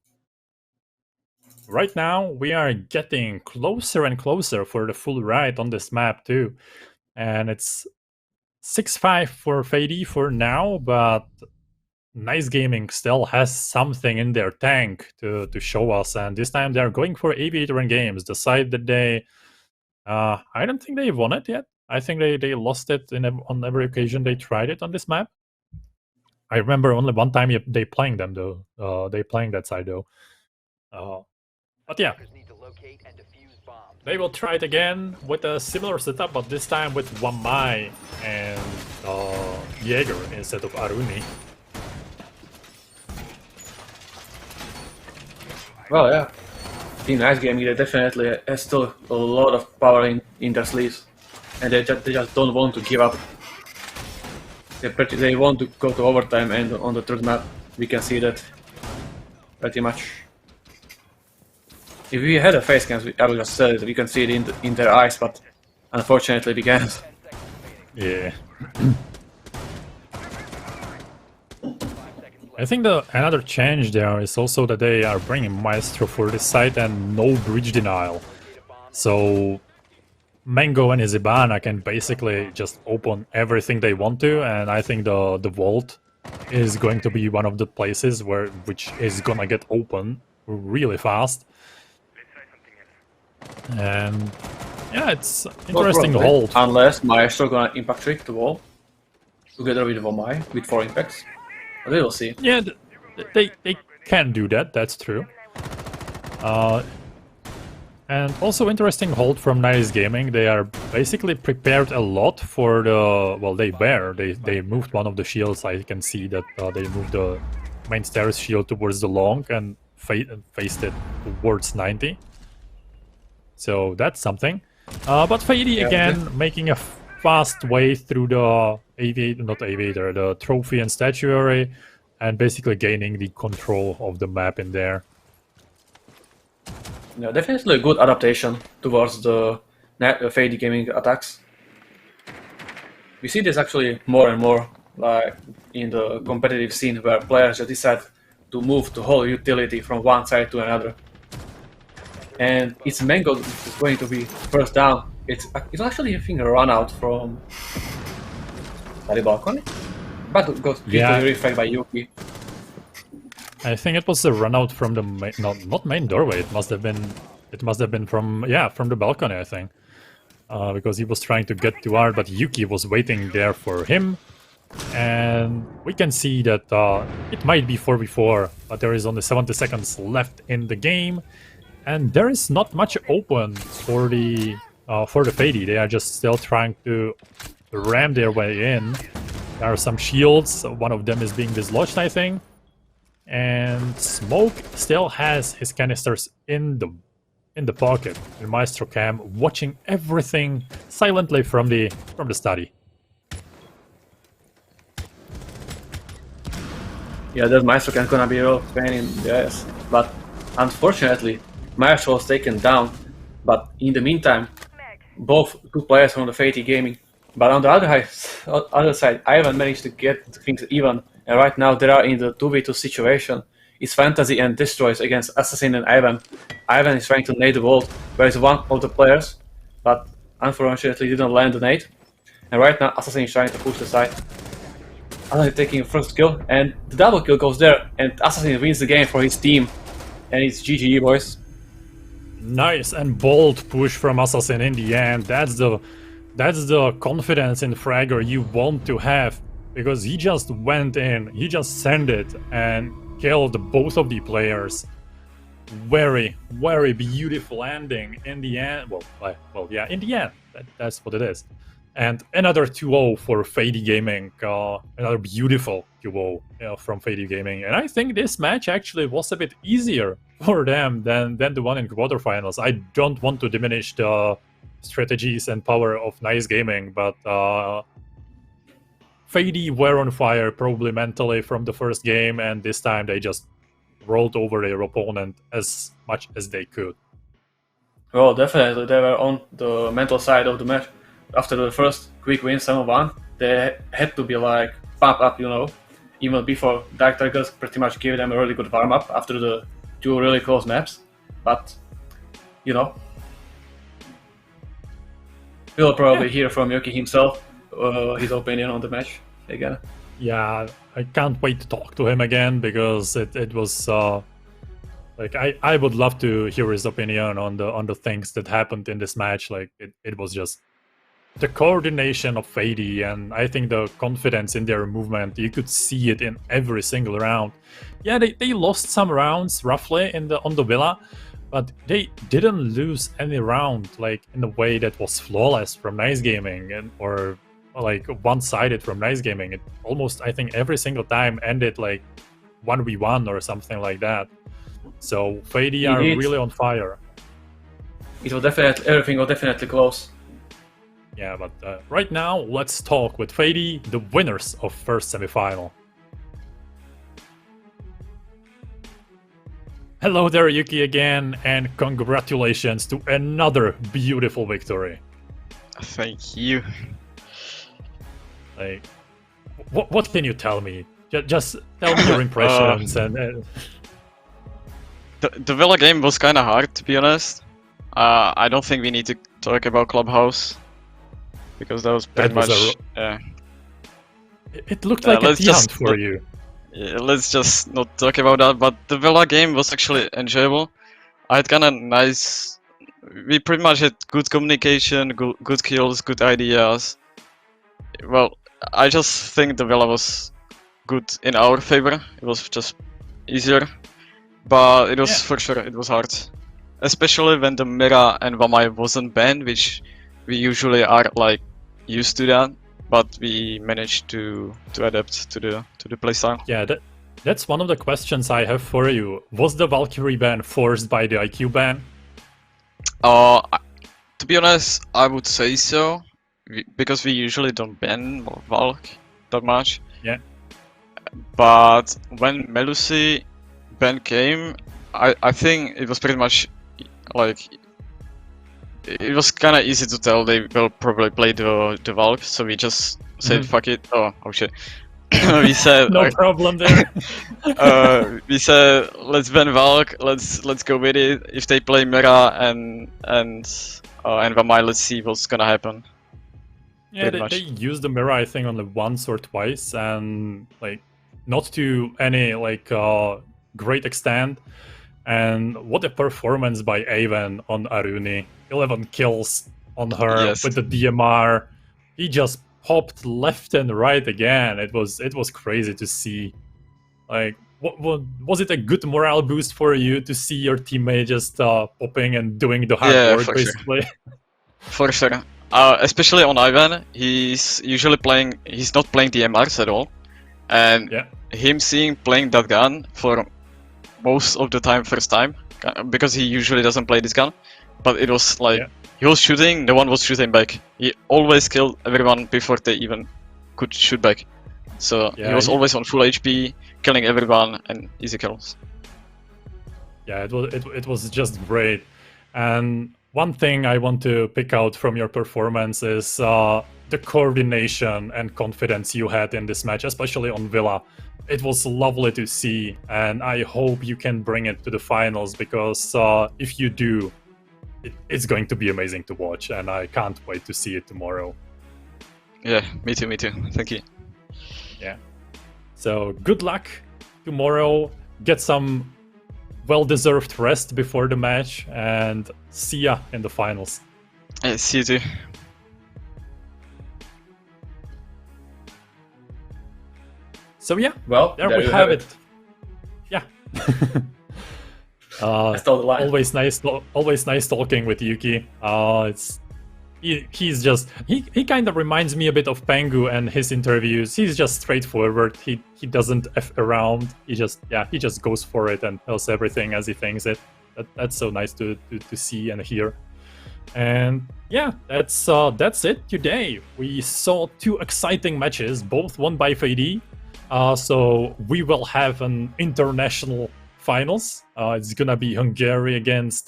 right now we are getting closer and closer for the full ride on this map too. And it's 6-5 for Fadee for now, but Nice Gaming still has something in their tank to show us, and this time they're going for Aviator in games, the side that they I don't think they won it yet. I think they lost it on every occasion they tried it on this map. I remember only one time they playing them though. They playing that side though. But yeah, Need to locate and defuse bombs. they will try it again with a similar setup, but this time with Wamai and Jaeger instead of Aruni. Well, yeah. Team Nice Gaming, they definitely has still a lot of power in their sleeves, and they just don't want to give up. They want to go to overtime, and on the third map we can see that pretty much. If we had a face cam, I would just say that we can see it in their eyes, but unfortunately we can't. Yeah. I think another change there is also that they are bringing Maestro for this site and no bridge denial. So Mango and Izibana can basically just open everything they want to, and I think the vault is going to be one of the places which is gonna get open really fast. And yeah, it's interesting hold. Unless Maestro gonna impact trick the wall together with Vomai with 4 impacts. But we will see. Yeah, they can do that, that's true. And also interesting hold from Nice Gaming. They are basically prepared a lot for the... Well, they moved one of the shields. I can see that they moved the main stairs shield towards the long and faced it towards 90. So that's something. But Fadee again making a fast way through the the trophy and statuary, and basically gaining the control of the map in there. Yeah, definitely a good adaptation towards the Fadee Gaming attacks. We see this actually more and more like in the competitive scene, where players just decide to move the whole utility from one side to another. And it's Mango is going to be first down. It's actually I think a run out from the balcony, but it got quickly refragged by Yuki. I think it was a run out from the main, not main doorway. It must have been from the balcony, I think, because he was trying to get to R, but Yuki was waiting there for him, and we can see that it might be 4v4, but there is only 70 seconds left in the game, and there is not much open for the Fadee. They are just still trying to ram their way in. There are some shields. One of them is being dislodged, I think. And Smoke still has his canisters in the pocket. And Maestro Cam watching everything silently from the study. Yeah, that Maestro Cam gonna be a real pain in the ass. But unfortunately, Maestro was taken down. But in the meantime, both two players from the Fadee Gaming. But on the other side, Ivan managed to get things even. And right now they are in the 2v2 situation. It's Fantasy and Destroys against Assassin and Ivan. Ivan is trying to nade the vault, where is one of the players, but unfortunately didn't land the nade. And right now Assassin is trying to push the side. Assassin taking the first kill, and the double kill goes there, and Assassin wins the game for his team. And it's GG, boys. Nice and bold push from Assassin in the end. That's the confidence in Fragger you want to have, because he just went in, he just sent it and killed both of the players. Very, very beautiful ending in the end. Well, yeah, in the end, that's what it is. And another 2-0 for Fadee Gaming, another beautiful 2-0 from Fadee Gaming. And I think this match actually was a bit easier for them than the one in quarterfinals. I don't want to diminish the strategies and power of Nice Gaming, but Fadee were on fire probably mentally from the first game, and this time they just rolled over their opponent as much as they could. Well, definitely, they were on the mental side of the match. After the first quick win, 7-1, they had to be like pump up, you know. Even before Dark Tigers pretty much gave them a really good warm up after the 2 really close maps. But, you know, we'll probably hear from Yuki himself his opinion on the match again. Yeah, I can't wait to talk to him again, because it was like I would love to hear his opinion on the things that happened in this match. Like it was just the coordination of Fadee, and I think the confidence in their movement. You could see it in every single round. Yeah, they lost some rounds roughly on the Villa, but they didn't lose any round like in a way that was flawless from Nice Gaming or like one-sided from Nice Gaming. It almost, I think, every single time ended like 1v1 or something like that. So Fadee are really on fire. It was definitely, everything was definitely close. Yeah, but right now let's talk with Fadee, the winners of first semifinal. Hello there, Yuki, again, and congratulations to another beautiful victory. Thank you. Like, what can you tell me? Just tell me your impressions. And the Villa game was kind of hard, to be honest. I don't think we need to talk about Clubhouse, because that was pretty much. It looked like a hunt for you. Yeah, let's just not talk about that. But the Villa game was actually enjoyable. I had kind of nice. We pretty much had good communication, good kills, good ideas. Well, I just think the Villa was good in our favor. It was just easier, but it was for sure it was hard, especially when the Mira and Vamai wasn't banned, which we usually are like used to that. But we managed to adapt to the playstyle. Yeah, that's one of the questions I have for you. Was the Valkyrie ban forced by the IQ ban? To be honest, I would say so, because we usually don't ban Valk that much. Yeah. But when Melusi ban came, I think it was pretty much like. It was kind of easy to tell they will probably play the Valk, so we just said fuck it. Oh shit. We said no problem there. We said let's ban Valk, let's go with it. If they play Mira and Vamai, let's see what's gonna happen. Yeah, they used the Mira I think only once or twice, and like not to any like great extent. And what a performance by Aven on Aruni. 11 kills on her with the DMR. He just popped left and right again. It was crazy to see. Like, what was it a good morale boost for you to see your teammate just popping and doing the hard work basically? Sure. For sure. Especially on Ivan, he's usually playing. He's not playing DMRs at all, and him seeing playing that gun for most of the time first time, because he usually doesn't play this gun. But it was like he was shooting, no one was shooting back. He always killed everyone before they even could shoot back. So he was always on full HP, killing everyone and easy kills. Yeah, it was just great. And one thing I want to pick out from your performance is the coordination and confidence you had in this match, especially on Villa. It was lovely to see, and I hope you can bring it to the finals, because if you do, it's going to be amazing to watch, and I can't wait to see it tomorrow. Yeah, me too. Thank you. Yeah. So good luck tomorrow. Get some well-deserved rest before the match, and see ya in the finals. See you too. So yeah, Well, there we you have it. Yeah. I stole the line. Always nice talking with Yuki. He's just he kind of reminds me a bit of Pengu and his interviews. He's just straightforward. He doesn't f around. He just goes for it and tells everything as he thinks it. That's so nice to see and hear. And yeah, that's it today. We saw 2 exciting matches, both won by Fadee. So we will have an international finals. It's gonna be Hungary against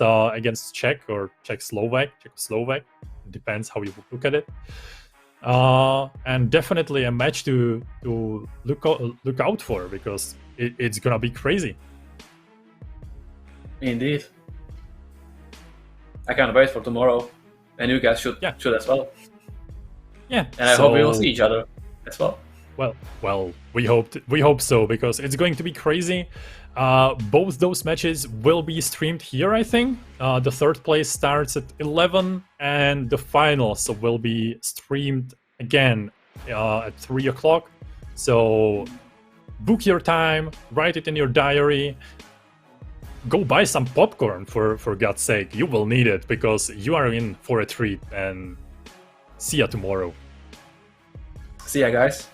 Czech or Czechoslovak. Depends how you look at it. And definitely a match to look out for, because it's gonna be crazy. Indeed. I can't wait for tomorrow, and you guys should as well. Yeah. And I hope we will see each other as well. Well, we hope so, because it's going to be crazy. Both those matches will be streamed here, I think. The third place starts at 11, and the finals will be streamed again at 3 o'clock. So book your time, write it in your diary. Go buy some popcorn, for God's sake. You will need it, because you are in for a treat. And see ya tomorrow. See ya, guys.